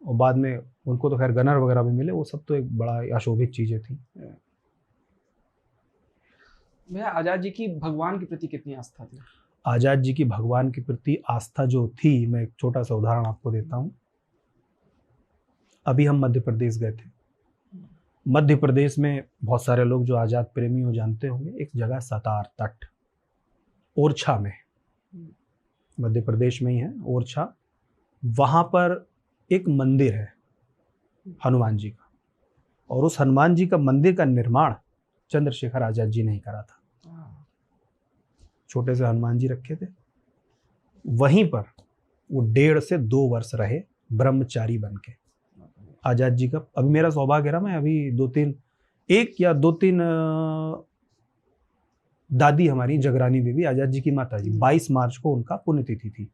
और बाद में उनको तो खैर गनर वगैरह भी मिले, वो सब तो एक बड़ा अशोभित चीजें थी। भैया आजाद जी की भगवान के प्रति कितनी आस्था थी? आजाद जी की भगवान के प्रति आस्था जो थी, मैं एक छोटा सा उदाहरण आपको देता हूँ। अभी हम मध्य प्रदेश गए थे। मध्य प्रदेश में बहुत सारे लोग जो आजाद प्रेमी हो जानते होंगे, एक जगह सतार तट, ओरछा में, मध्य प्रदेश में ही है ओरछा। वहां पर एक मंदिर है हनुमान जी का, और उस हनुमान जी का मंदिर का निर्माण चंद्रशेखर आजाद जी ने ही करा था। छोटे से हनुमान जी रखे थे वहीं पर, वो 1.5 से 2 वर्ष रहे ब्रह्मचारी बन के। आजाद जी का, अभी मेरा सौभाग्य रहा, मैं अभी 2-3 दादी हमारी जगरानी देवी, आजाद जी की माता जी, 22 मार्च को उनका पुण्यतिथि थी।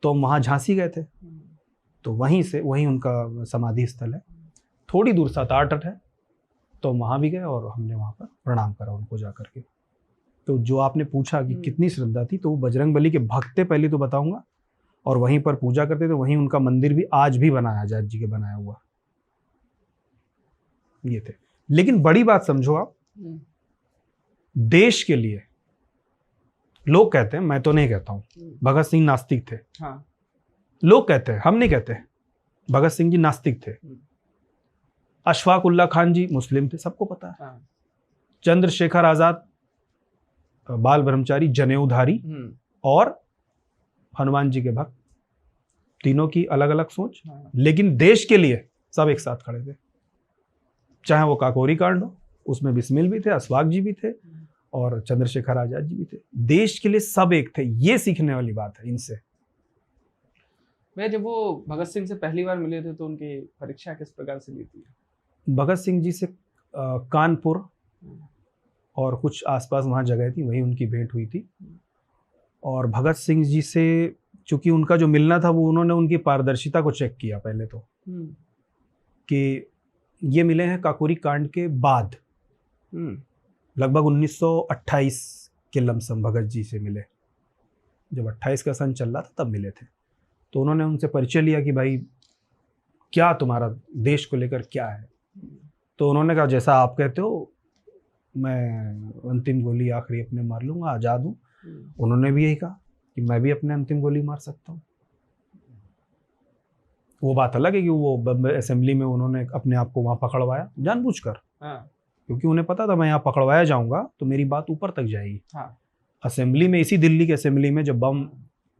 तो वहाँ झांसी गए थे, तो वहीं उनका समाधि स्थल है, थोड़ी दूर 7-8 है, तो वहाँ भी गए और हमने वहाँ पर प्रणाम करा उनको जा करके। तो जो आपने पूछा कि कितनी श्रद्धा थी, तो वो बजरंगबली के भक्त थे पहले तो बताऊंगा, और वहीं पर पूजा करते थे। वहीं उनका मंदिर भी आज भी बना है, आजाद जी के बनाया हुआ ये थे। लेकिन बड़ी बात समझो आप, देश के लिए लोग कहते हैं, मैं तो नहीं कहता हूं, भगत सिंह नास्तिक थे। हाँ। लोग कहते हैं, हम नहीं कहते। भगत सिंह जी नास्तिक थे। अशफाक उल्ला खान जी मुस्लिम थे, सबको पता है। हाँ। चंद्रशेखर आजाद बाल ब्रह्मचारी, जनेऊधारी, और हनुमान जी के भक्त, तीनों की अलग अलग सोच। हाँ। लेकिन देश के लिए सब एक साथ खड़े थे। चाहे वो काकोरी कांड हो, उसमें बिस्मिल भी थे, अशफाक जी भी थे, और चंद्रशेखर आजाद जी भी थे। देश के लिए सब एक थे। ये सीखने वाली बात है इनसे। भैया जब वो भगत सिंह से पहली बार मिले थे तो उनकी परीक्षा किस प्रकार से ली थी? भगत सिंह जी से कानपुर और कुछ आसपास वहाँ जगह थी, वहीं उनकी भेंट हुई थी। और भगत सिंह जी से चूंकि उनका जो मिलना था, वो उन्होंने उनकी पारदर्शिता को चेक किया पहले तो, कि ये मिले हैं काकोरी कांड के बाद, लगभग 1928 के लमसम भगत जी से मिले। जब 28 का सन चल रहा था तब मिले थे। तो उन्होंने उनसे परिचय लिया कि भाई क्या तुम्हारा देश को लेकर क्या है। तो उन्होंने कहा जैसा आप कहते हो मैं अंतिम गोली आखिरी अपने मार लूंगा, आज़ाद हूँ। उन्होंने भी यही कहा कि मैं भी अपने अंतिम गोली मार सकता हूँ। वो बात अलग है कि वो असेंबली में उन्होंने अपने आप को वहाँ पकड़वाया जानबूझकर, क्योंकि उन्हें पता था मैं यहाँ पकड़वाया जाऊँगा तो मेरी बात ऊपर तक जाएगी। असेंबली में, इसी दिल्ली के असेंबली में जब बम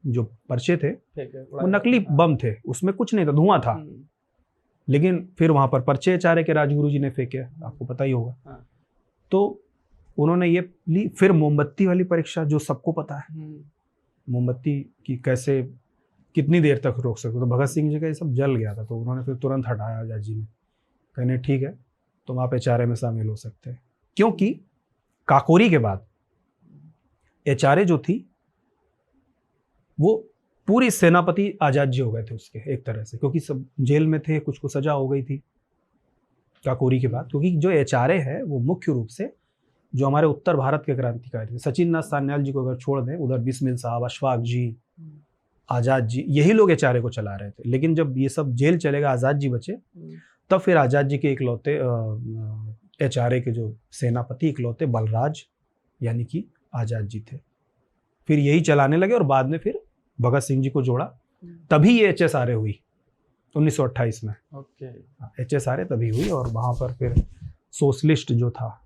जो पर्चे थे वो नकली बम थे, उसमें कुछ नहीं था, धुआं था, लेकिन फिर वहाँ पर पर्चे चारे के राजगुरु जी ने फेंके, आपको पता ही होगा। तो उन्होंने ये ली। फिर मोमबत्ती वाली परीक्षा, जो सबको पता है मोमबत्ती की कैसे कितनी देर तक रोक सकते, तो भगत सिंह जी का ये सब जल गया था, तो उन्होंने फिर तुरंत हटाया आजाद जी ने, कहने ठीक है तुम आप एचआरए में शामिल हो सकते हैं। क्योंकि काकोरी के बाद एचआरए जो थी वो पूरी सेनापति आजाद जी हो गए थे उसके एक तरह से, क्योंकि सब जेल में थे, कुछ को सजा हो गई थी काकोरी के बाद। क्योंकि जो एचआरए है वो मुख्य रूप से जो हमारे उत्तर भारत के क्रांतिकारी थे, सचिन नाथ सान्याल जी को अगर छोड़ दें, उधर बिस्मिल साहब, अशफाक जी, आज़ाद जी, यही लोग एचआरए को चला रहे थे। लेकिन जब ये सब जेल चले गए, आज़ाद जी बचे, तब फिर आज़ाद जी के इकलौते एचआरए के जो सेनापति इकलौते बलराज यानी कि आज़ाद जी थे, फिर यही चलाने लगे। और बाद में फिर भगत सिंह जी को जोड़ा, तभी ये एचएसआरए हुई 1928 में। एचएसआरए तभी हुई, और वहाँ पर फिर सोशलिस्ट जो था,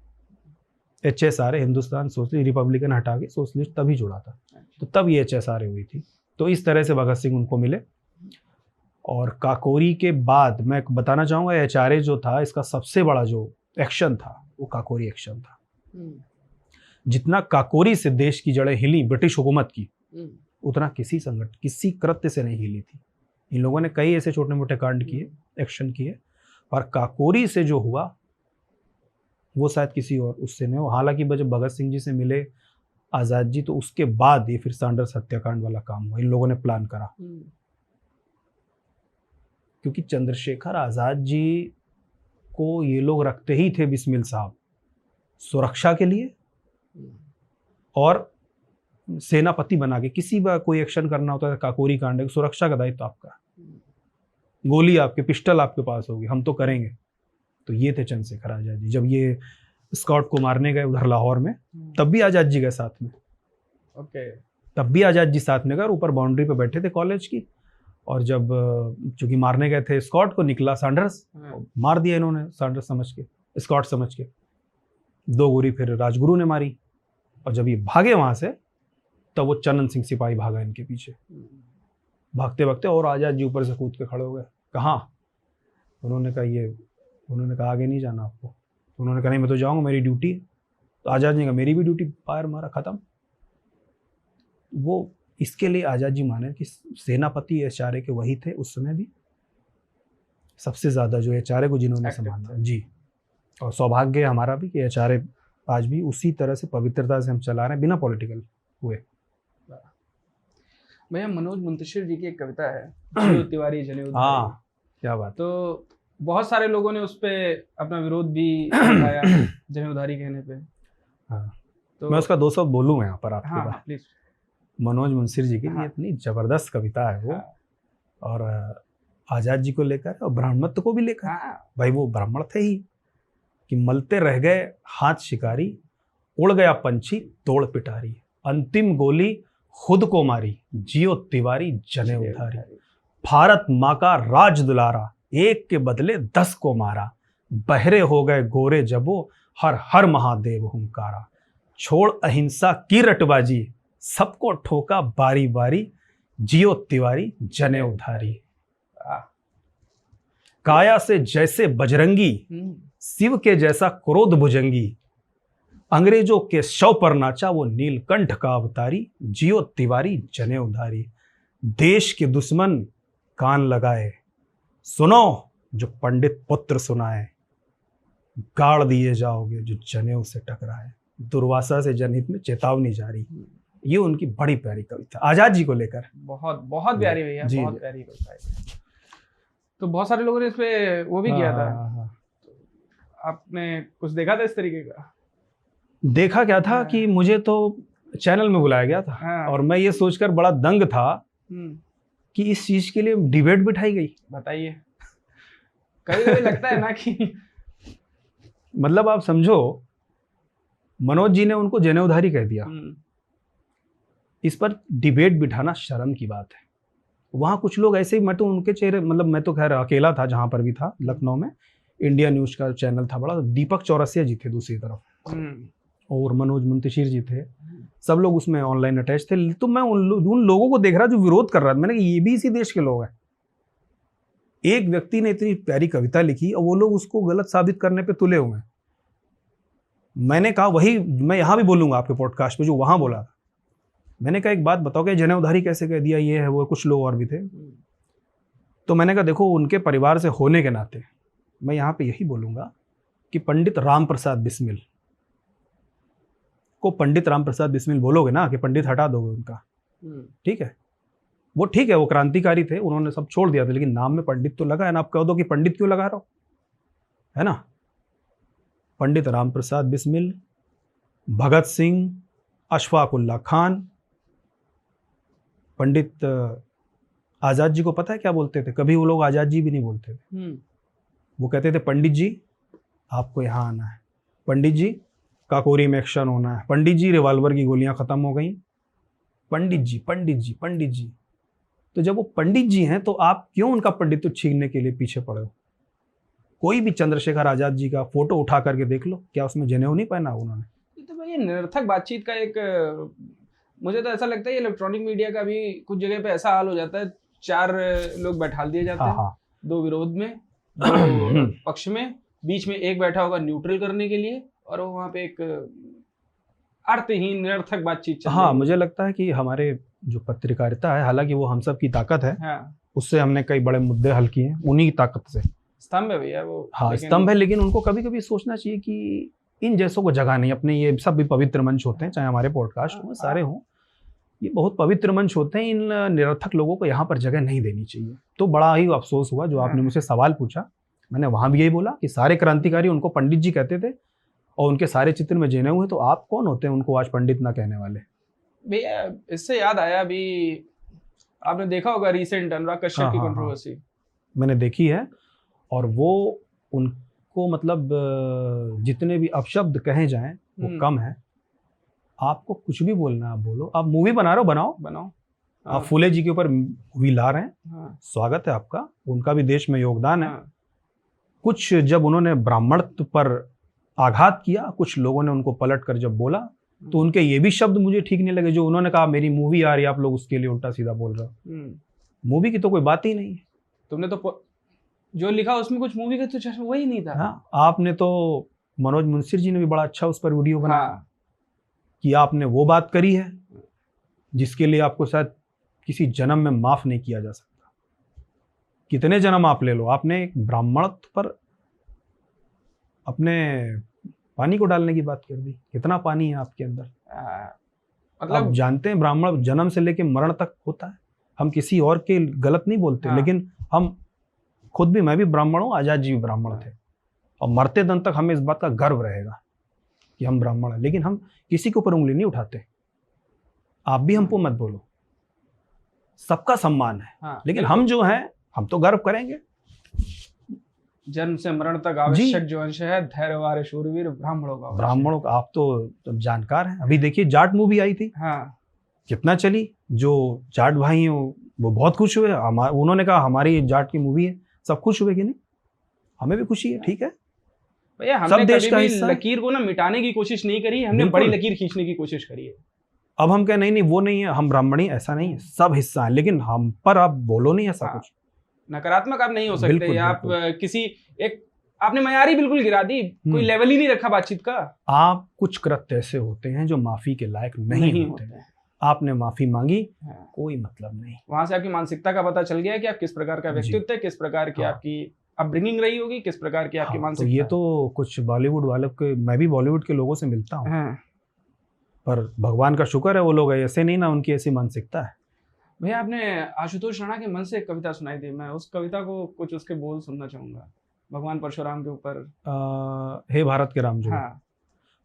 एचएसआरए हिंदुस्तान सोशलिस्ट, रिपब्लिकन हटा के सोशलिस्ट तभी जुड़ा था, तो तब ये एचएसआरए हुई थी। तो इस तरह से भगत सिंह उनको मिले। और काकोरी के बाद मैं बताना चाहूँगा, एचआरए जो था इसका सबसे बड़ा जो एक्शन था वो काकोरी एक्शन था। जितना काकोरी से देश की जड़ें हिली ब्रिटिश हुकूमत की, उतना किसी संगठन, किसी कृत्य से नहीं हिली थी। इन लोगों ने कई ऐसे छोटे मोटे कांड किए, एक्शन किए, पर काकोरी से जो हुआ वो शायद किसी और उससे नहीं हो। हालांकि जब भगत सिंह जी से मिले आज़ाद जी, तो उसके बाद ये फिर सैंडर्स हत्याकांड वाला काम हुआ, इन लोगों ने प्लान करा। क्योंकि चंद्रशेखर आज़ाद जी को ये लोग रखते ही थे बिस्मिल साहब सुरक्षा के लिए, और सेनापति बना के किसी बार कोई एक्शन करना होता है, काकोरी कांड है, सुरक्षा का दायित्व आपका, गोली आपके, पिस्टल आपके पास होगी, हम तो करेंगे। तो ये थे चंद्रशेखर आज़ाद जी। जब ये स्कॉट को मारने गए उधर लाहौर में, तब भी आज़ाद जी गए साथ में। तब भी आज़ाद जी साथ में गए, ऊपर बाउंड्री पे बैठे थे कॉलेज की। और जब चूंकि मारने गए थे स्कॉट को, निकला सैंडर्स, मार दिया इन्होंने सैंडर्स समझ के, स्कॉट समझ के। 2 गोली फिर राजगुरु ने मारी, और जब ये भागे वहां से, तब वो चन्न सिंह सिपाही भागा इनके पीछे, भागते भागते, और आज़ाद जी ऊपर से कूद के खड़े हो गए। कहाँ? उन्होंने कहा आगे नहीं जाना आपको। उन्होंने कहा नहीं मैं तो जाऊंगा, मेरी ड्यूटी है। तो आज़ाद जी ने कहा मेरी भी ड्यूटी, फायर मारा, खत्म। वो इसके लिए आज़ाद जी माने कि सेनापति एचआरए के वही थे उस समय भी सबसे ज़्यादा, जो एचआरए को जिन्होंने संभाला जी। और सौभाग्य हमारा भी कि एचआरए आज भी उसी तरह से पवित्रता से हम चला रहे हैं, बिना पॉलिटिकल हुए। भैया, मनोज मुंतशिर जी की एक कविता है, जनेऊ तिवारी जनेऊ। हाँ, क्या बात। तो बहुत सारे लोगों ने उस पे अपना विरोध भी दिखाया जनेऊधारी कहने पे। हाँ, तो मैं उसका 2 शब्द बोलूँ यहाँ पर आपके पास। प्लीज। मनोज मुंशिर जी की इतनी जबरदस्त कविता है वो, और आज़ाद जी को लेकर और ब्राह्मणत्व को भी लेकर। भाई वो ब्राह्मण थे ही कि मलते रह गए हाथ शिकारी, उड़ गया पंछी तोड़ पिटारी, अंतिम गोली खुद को मारी, जियो तिवारी जनेऊधारी, भारत माँ का राज दुलारा, एक के बदले 10 को मारा, बहरे हो गए गोरे जबो, हर हर महादेव हुंकारा, छोड़ अहिंसा की रटबाजी, सबको ठोका बारी बारी, जियो तिवारी जनेऊधारी। काया से जैसे बजरंगी, शिव के जैसा क्रोध भुजंगी, अंग्रेजों के शव पर नाचा वो नीलकंठ का अवतारी, जियो तिवारी जनेऊधारी। देश के दुश्मन कान लगाए, सुनो जो पंडित पुत्र सुनाए, गाड़ दिए जाओगे जो जनेऊ से टकराए, दुर्वासा से जनहित में चेतावनी जारी। ये उनकी बड़ी प्यारी कविता आज़ाद जी को लेकर, बहुत बहुत प्यारी भैया, बहुत प्यारी कविता है। तो बहुत सारे लोगों ने इस पे वो भी किया था। आपने कुछ देखा था इस तरीके का? देखा क्या था कि मुझे तो चैनल में बुलाया गया था, और मैं ये सोचकर बड़ा दंग था कि इस चीज के लिए डिबेट बिठाई गई। बताइए। कभी कभी लगता है ना कि मतलब आप समझो मनोज जी ने उनको जनेऊधारी कह दिया। हम्म, इस पर डिबेट बिठाना शर्म की बात है। वहाँ कुछ लोग ऐसे ही, मैं तो उनके चेहरे, मतलब मैं तो खैर अकेला था जहाँ पर भी था लखनऊ में, इंडिया न्यूज का चैनल था बड़ा, दीपक चौरसिया जी थे दूसरी तरफ हम्म, और मनोज मुंतशिर जी थे, सब लोग उसमें ऑनलाइन अटैच थे। तो मैं उन लोगों को देख रहा जो विरोध कर रहा था, मैंने कहा ये भी इसी देश के लोग हैं। एक व्यक्ति ने इतनी प्यारी कविता लिखी और वो लोग उसको गलत साबित करने पे तुले हुए हैं। मैंने कहा, वही मैं यहाँ भी बोलूंगा आपके पॉडकास्ट पे जो वहाँ बोला था, मैंने कहा एक बात बताओ कि जनेऊधारी कैसे कह दिया, ये है वो है, कुछ लोग और भी थे। तो मैंने कहा देखो, उनके परिवार से होने के नाते मैं यहाँ पे यही बोलूंगा कि पंडित राम प्रसाद बिस्मिल को पंडित राम प्रसाद बिस्मिल बोलोगे ना, कि पंडित हटा दोगे उनका, ठीक है, वो ठीक है, वो क्रांतिकारी थे, उन्होंने सब छोड़ दिया था, लेकिन नाम में पंडित तो लगा है ना। आप कह दो कि पंडित क्यों लगा रहे हो, है ना। पंडित राम प्रसाद बिस्मिल, भगत सिंह, अशफाक उल्लाह खान, पंडित आज़ाद जी को पता है क्या बोलते थे? कभी वो लोग आज़ाद जी भी नहीं बोलते थे, वो कहते थे पंडित जी आपको यहाँ आना है, पंडित जी काकोरी में एक्शन होना है, पंडित जी रिवॉल्वर की गोलियां खत्म हो गई, पंडित जी पंडित जी पंडित जी। तो जब वो पंडित जी हैं तो आप क्यों उनका पंडित्व छीनने के लिए पीछे पड़े हो? कोई भी चंद्रशेखर आजाद जी का फोटो उठा करके देख लो, क्या उसमें जनेऊ नहीं पहना उन्होंने? तो भाई ये निरर्थक बातचीत का एक मुझे तो ऐसा लगता है इलेक्ट्रॉनिक मीडिया का भी कुछ जगह पे ऐसा हाल हो जाता है, 4 लोग बैठा दिए जाते हैं, हाँ 2 विरोध में, 2 पक्ष में, बीच में एक बैठा होगा न्यूट्रल करने के लिए, और वो वहाँ पे एक अर्थहीन निरर्थक बातचीत चल रही हाँ, है। मुझे लगता है कि हमारे जो पत्रकारिता है, हालांकि वो हम सब की ताकत है, हाँ, उससे हमने कई बड़े मुद्दे हल किए हैं उन्हीं की ताकत से। स्तंभ है भैया वो। हाँ लेकिन स्तंभ है, लेकिन उनको कभी कभी सोचना चाहिए कि इन जैसों को जगह नहीं। अपने ये सब भी पवित्र मंच होते हैं, चाहे हमारे पॉडकास्ट हों सारे हों, ये बहुत पवित्र मंच होते हैं, इन निरर्थक लोगों को यहाँ पर जगह नहीं देनी चाहिए। तो बड़ा ही अफसोस हुआ जो आपने मुझसे सवाल पूछा, मैंने वहां भी यही बोला कि सारे क्रांतिकारी उनको पंडित जी कहते थे और उनके सारे चित्र में जनेऊ हैं, तो आप कौन होते हैं उनको आज पंडित ना कहने वाले? भैया इससे याद आया, अभी आपने देखा होगा रिसेंट अनुराग कश्यप की कंट्रोवर्सी। मैंने देखी है, और वो उनको मतलब जितने भी अपशब्द कहे जाएं वो कम है। आपको कुछ भी बोलना आप बोलो, आप मूवी बना रहे हो बनाओ। आप फुले जी के ऊपर मूवी ला रहे हैं, स्वागत है आपका, उनका भी देश में योगदान है। कुछ जब उन्होंने ब्राह्मणत्व पर आघात किया, कुछ लोगों ने उनको पलट कर जब बोला, तो उनके ये भी शब्द मुझे ठीक नहीं लगे जो उन्होंने कहा मेरी मूवी आ रही है, आप लोग उसके लिए उल्टा सीधा बोल रहे हो। मूवी की तो कोई बात ही नहीं है। तुमने तो जो लिखा उसमें कुछ मूवी का तो वही नहीं था। हाँ, आपने तो मनोज मुंशिर जी ने भी बड़ा अच्छा उस पर वीडियो बनाया कि आपने वो बात करी है जिसके लिए आपको शायद किसी जन्म में माफ नहीं किया जा सकता। कितने जन्म आप ले लो, आपने एक ब्राह्मणत्व पर अपने पानी को डालने की बात कर दी। कितना पानी है आपके अंदर, मतलब आप जानते हैं ब्राह्मण जन्म से लेकर मरण तक होता है। हम किसी और के गलत नहीं बोलते, लेकिन हम खुद भी, मैं भी ब्राह्मण हूँ, आजाद जी भी ब्राह्मण थे, और मरते दम तक हमें इस बात का गर्व रहेगा कि हम ब्राह्मण हैं। लेकिन हम किसी के ऊपर उंगली नहीं उठाते। आप भी हमको मत बोलो, सबका सम्मान है, लेकिन हम जो हैं हम तो गर्व करेंगे। जन्म से मरण तक आवश्यक जो अंश है, धैर्यवान शूरवीर ब्राह्मणों का। ब्राह्मणों का आप तो जानकार हैं। अभी देखिए जाट मूवी आई थी, कितना चली। जो जाट भाई हैं वो बहुत खुश हुए, उन्होंने कहा हमारी जाट की मूवी है, सब खुश हुए कि नहीं? हमें भी खुशी है, ठीक है भैया। हमने देश का लकीर को ना मिटाने की कोशिश नहीं करी, हमने बड़ी लकीर खींचने की कोशिश करी है। अब हम कह नहीं वो नहीं है, हम ब्राह्मणी, ऐसा नहीं है, सब हिस्सा है, लेकिन हम पर आप बोलो नहीं ऐसा कुछ। नकारात्मक आप नहीं हो सकते। आप किसी एक आपने मयारी बिल्कुल गिरा दी, कोई लेवल ही नहीं रखा बातचीत का। आप कुछ कृत्य ऐसे होते हैं जो माफी के लायक नहीं होते। आपने माफी मांगी, कोई मतलब नहीं। वहां से आपकी मानसिकता का पता चल गया कि आप किस प्रकार का व्यक्तित्व है, किस प्रकार की आपकी अपब्रिंगिंग रही होगी, किस प्रकार की आपकी मानसिकता। तो ये तो कुछ बॉलीवुड वालों के, मैं भी बॉलीवुड के लोगों से मिलता हूँ, पर भगवान का शुक्र है वो लोग ऐसे नहीं ना, उनकी ऐसी मानसिकता है। भैया आपने आशुतोष राणा के मन से एक कविता सुनाई थी, मैं उस कविता को कुछ उसके बोल सुनना चाहूंगा, भगवान परशुराम के ऊपर। हे भारत के राम जो,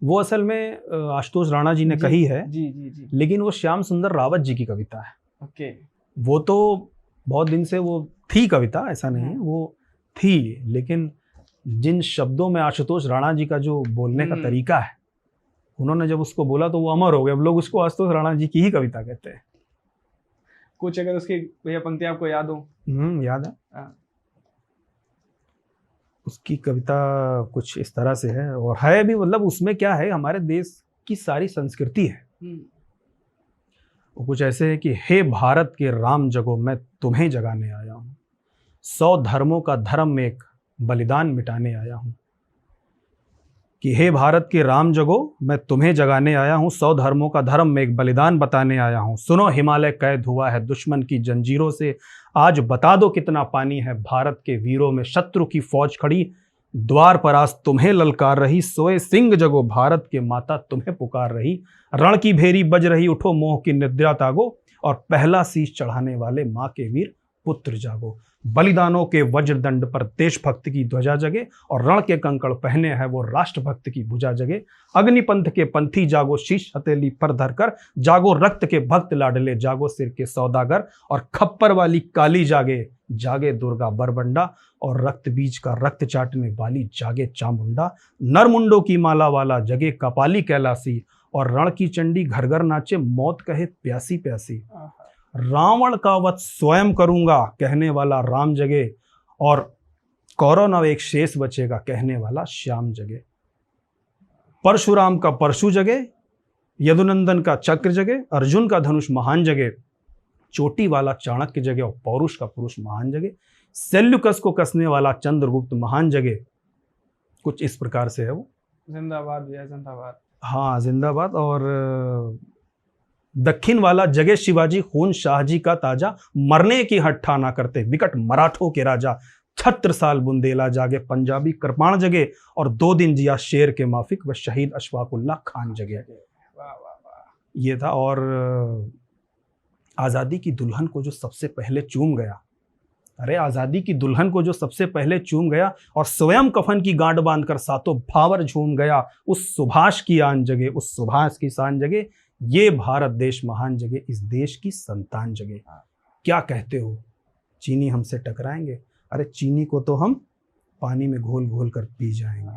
वो असल में आशुतोष राणा जी ने कही है, जी, लेकिन वो श्याम सुंदर रावत जी की कविता है। ओके। वो तो बहुत दिन से वो थी कविता, ऐसा नहीं है, वो थी, लेकिन जिन शब्दों में आशुतोष राणा जी का जो बोलने का तरीका है उन्होंने जब उसको बोला तो वो अमर हो गए। अब लोग उसको आशुतोष राणा जी की ही कविता कहते हैं। कुछ अगर उसकी भैया पंक्ति आपको याद हो? याद है। हाँ। उसकी कविता कुछ इस तरह से है, और है भी, मतलब उसमें क्या है, हमारे देश की सारी संस्कृति है। वो कुछ ऐसे है कि हे भारत के राम जगो मैं तुम्हें जगाने आया हूँ, 100 धर्मों का धर्म एक बलिदान मिटाने आया हूँ। कि हे भारत के राम जगो मैं तुम्हें जगाने आया हूँ, 100 धर्मों का धर्म में एक बलिदान बताने आया हूँ। सुनो हिमालय कैद हुआ है दुश्मन की जंजीरों से, आज बता दो कितना पानी है भारत के वीरों में। शत्रु की फौज खड़ी द्वार पर आज तुम्हें ललकार रही, सोए सिंह जगो भारत के माता तुम्हें पुकार रही। रण की भेरी बज रही उठो मोह की निद्रा तागो, और पहला शीश चढ़ाने वाले माँ के वीर पुत्र जागो। बलिदानों के वज्रदंड पर देशभक्त की ध्वजा जगे, और रण के कंकड़ पहने हैं वो राष्ट्रभक्त की भुजा जगे। अग्निपंथ के पंथी जागो शीश हथेली पर धरकर, जागो रक्त के भक्त लाडले जागो सिर के सौदागर। और खप्पर वाली काली जागे जागे दुर्गा बरबंडा, और रक्त बीज का रक्त चाटने वाली जागे चामुंडा। नरमुंडों की माला वाला जगे कपाली कैलासी, और रण की चंडी घर घर नाचे मौत कहे प्यासी प्यासी। रावण का वध स्वयं करूंगा कहने वाला राम जगे, और कौरव न एक शेष बचेगा कहने वाला श्याम जगे। परशुराम का परशु जगे, यदुनंदन का चक्र जगे, अर्जुन का धनुष महान जगे, चोटी वाला चाणक्य जगे, और पौरुष का पुरुष महान जगे। सेल्युकस को कसने वाला चंद्रगुप्त महान जगे। कुछ इस प्रकार से है वो। जिंदाबाद भैया, जिंदाबाद। हाँ, जिंदाबाद। और दक्षिण वाला जगे शिवाजी खून शाहजी का ताजा, मरने की हट्ठा ना करते विकट मराठों के राजा। 76 साल बुंदेला जागे पंजाबी कृपाण जगे, और 2 दिन जिया शेर के माफिक व शहीद अशफाकुल्ला खान जगे। वाह वाह वाह। ये था। और आज़ादी की दुल्हन को जो सबसे पहले चूम गया, अरे आज़ादी की दुल्हन को जो सबसे पहले चूम गया, और स्वयं कफन की गांठ बांधकर सातों भावर झूम गया, उस सुभाष की आन जगे, उस सुभाष की शान जगे। ये भारत देश महान जगे, इस देश की संतान जगे। क्या कहते हो, चीनी हमसे टकराएंगे? अरे चीनी को तो हम पानी में घोल घोल कर पी जाएंगे।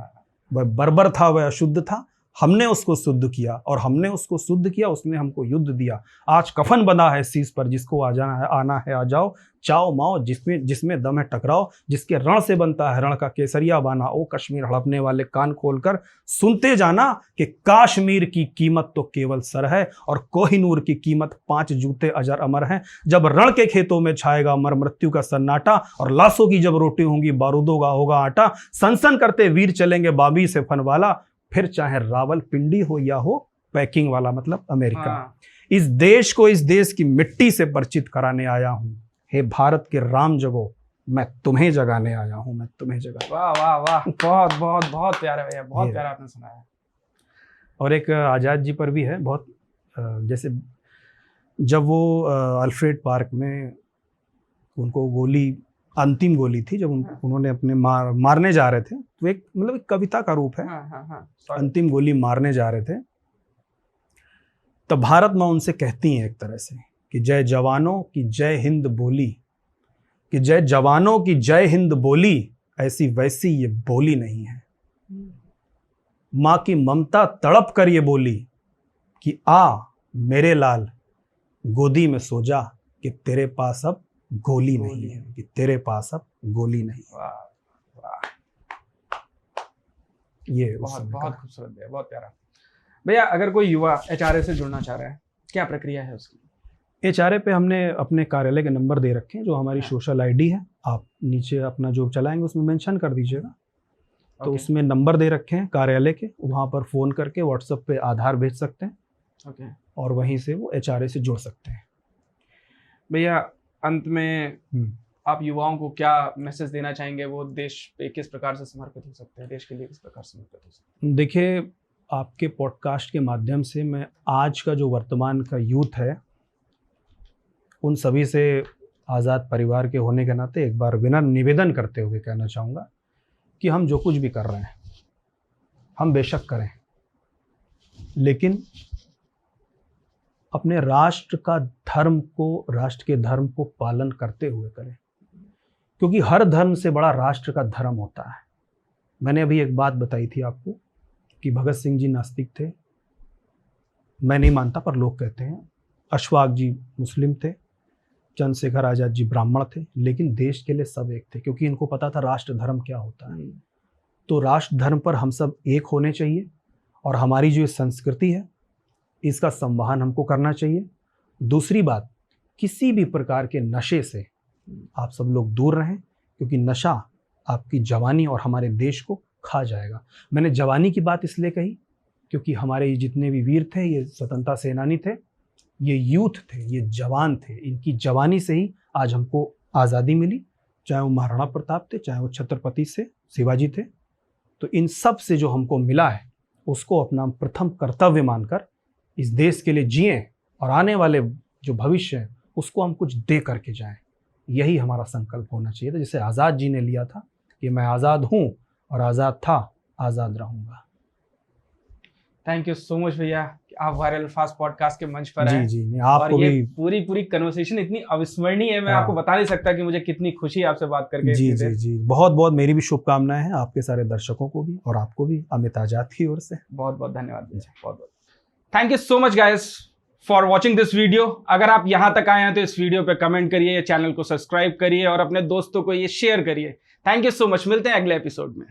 वह बर्बर था, वह अशुद्ध था, हमने उसको शुद्ध किया, और हमने उसको शुद्ध किया, उसने हमको युद्ध दिया। आज कफन बंधा है शीश पर, जिसको आ जाना है आना है आ जाओ। चाओ माओ जिसमें दम है टकराओ, जिसके रण से बनता है रण का केसरिया बाना। ओ कश्मीर हड़पने वाले कान खोलकर सुनते जाना, कि काश्मीर की कीमत तो केवल सर है, और कोहिनूर की कीमत 5 जूते अजर अमर हैं। जब रण के खेतों में छाएगा मर मृत्यु का सन्नाटा, और लाशों की जब रोटी होंगी बारूदों का होगा आटा। सनसन करते वीर चलेंगे बाबी से फन वाला, फिर चाहे रावलपिंडी हो या हो पैकिंग वाला, मतलब अमेरिका। इस देश को, इस देश की मिट्टी से परिचित कराने आया हूं। हे भारत के राम जगो मैं तुम्हें जगाने आया हूं, मैं तुम्हें जगा। वाह वाह वाह, बहुत बहुत बहुत प्यारा भैया, बहुत प्यारा आपने सुनाया। और एक आजाद जी पर भी है बहुत, जैसे जब वो अल्फ्रेड पार्क में उनको गोली, अंतिम गोली थी, जब उन्होंने अपने मारने जा रहे थे, तो एक मतलब एक कविता का रूप है। अंतिम गोली मारने जा रहे थे, तो भारत माँ उनसे कहती हैं एक तरह से कि जय जवानों की जय हिंद बोली, कि जय जवानों की जय हिंद बोली, ऐसी वैसी ये बोली नहीं है। माँ की ममता तड़प कर ये बोली, कि आ मेरे लाल गोदी में सो जा, कि तेरे पास अब गोली नहीं है, कि तेरे पास अब गोली नहीं। वाह वाह, ये बहुत बहुत खूबसूरत भैया, बहुत प्यारा भैया। अगर कोई युवा एचआरए से जुड़ना चाह रहा है, क्या प्रक्रिया है उसकी? एचआरए पे हमने अपने कार्यालय के नंबर दे रखे हैं, जो हमारी सोशल आईडी है, आप नीचे अपना जो चलाएंगे उसमें मेंशन कर दीजिएगा। तो उसमें नंबर दे रखे हैं कार्यालय के, वहाँ पर फ़ोन करके व्हाट्सएप पे आधार भेज सकते हैं, और वहीं से वो एचआरए से जुड़ सकते हैं। भैया अंत में आप युवाओं को क्या मैसेज देना चाहेंगे? वो देश पे किस प्रकार से समर्पित हो सकते हैं, देश के लिए किस प्रकार समर्पित हो सकते हैं? देखिए, आपके पॉडकास्ट के माध्यम से मैं आज का जो वर्तमान का यूथ है, उन सभी से आज़ाद परिवार के होने के नाते एक बार विनम्र निवेदन करते हुए कहना चाहूँगा कि हम जो कुछ भी कर रहे हैं, हम बेशक करें, लेकिन अपने राष्ट्र का धर्म को, राष्ट्र के धर्म को पालन करते हुए करें, क्योंकि हर धर्म से बड़ा राष्ट्र का धर्म होता है। मैंने अभी एक बात बताई थी आपको कि भगत सिंह जी नास्तिक थे, मैं नहीं मानता पर लोग कहते हैं। अशफाक जी मुस्लिम थे, चंद्रशेखर आज़ाद जी ब्राह्मण थे, लेकिन देश के लिए सब एक थे, क्योंकि इनको पता था राष्ट्र धर्म क्या होता है। तो राष्ट्र धर्म पर हम सब एक होने चाहिए, और हमारी जो ये संस्कृति है इसका संवहन हमको करना चाहिए। दूसरी बात, किसी भी प्रकार के नशे से आप सब लोग दूर रहें, क्योंकि नशा आपकी जवानी और हमारे देश को खा जाएगा। मैंने जवानी की बात इसलिए कही क्योंकि हमारे ये जितने भी वीर थे, ये स्वतंत्रता सेनानी थे, ये यूथ थे, ये जवान थे। इनकी जवानी से ही आज हमको आज़ादी मिली, चाहे वो महाराणा प्रताप थे, चाहे वो छत्रपति से शिवाजी थे। तो इन सब से जो हमको मिला है उसको अपना प्रथम कर्तव्य मानकर इस देश के लिए जिएं, और आने वाले जो भविष्य है उसको हम कुछ दे करके जाएं। यही हमारा संकल्प होना चाहिए था, जैसे आज़ाद जी ने लिया था कि मैं आज़ाद हूँ और आज़ाद था, आज़ाद रहूँगा। थैंक यू सो मच भैया, आप वायरल फास्ट पॉडकास्ट के मंच पर हैं। जी जी, आपको और ये भी पूरी कन्वर्सेशन इतनी अविस्मरणीय है, मैं हाँ। आपको बता नहीं सकता कि मुझे कितनी खुशी है आपसे बात करके। जी इतनी जी देर। जी, बहुत बहुत मेरी भी शुभकामनाएं हैं आपके सारे दर्शकों को भी, और आपको भी अमित आजाद की ओर से बहुत बहुत धन्यवाद भैया, बहुत बहुत thank you so much guys for watching this video. अगर आप यहाँ तक आए हैं तो इस वीडियो पे कमेंट करिए, चैनल को सब्सक्राइब करिए और अपने दोस्तों को ये शेयर करिए। थैंक यू सो मच, मिलते हैं अगले एपिसोड में।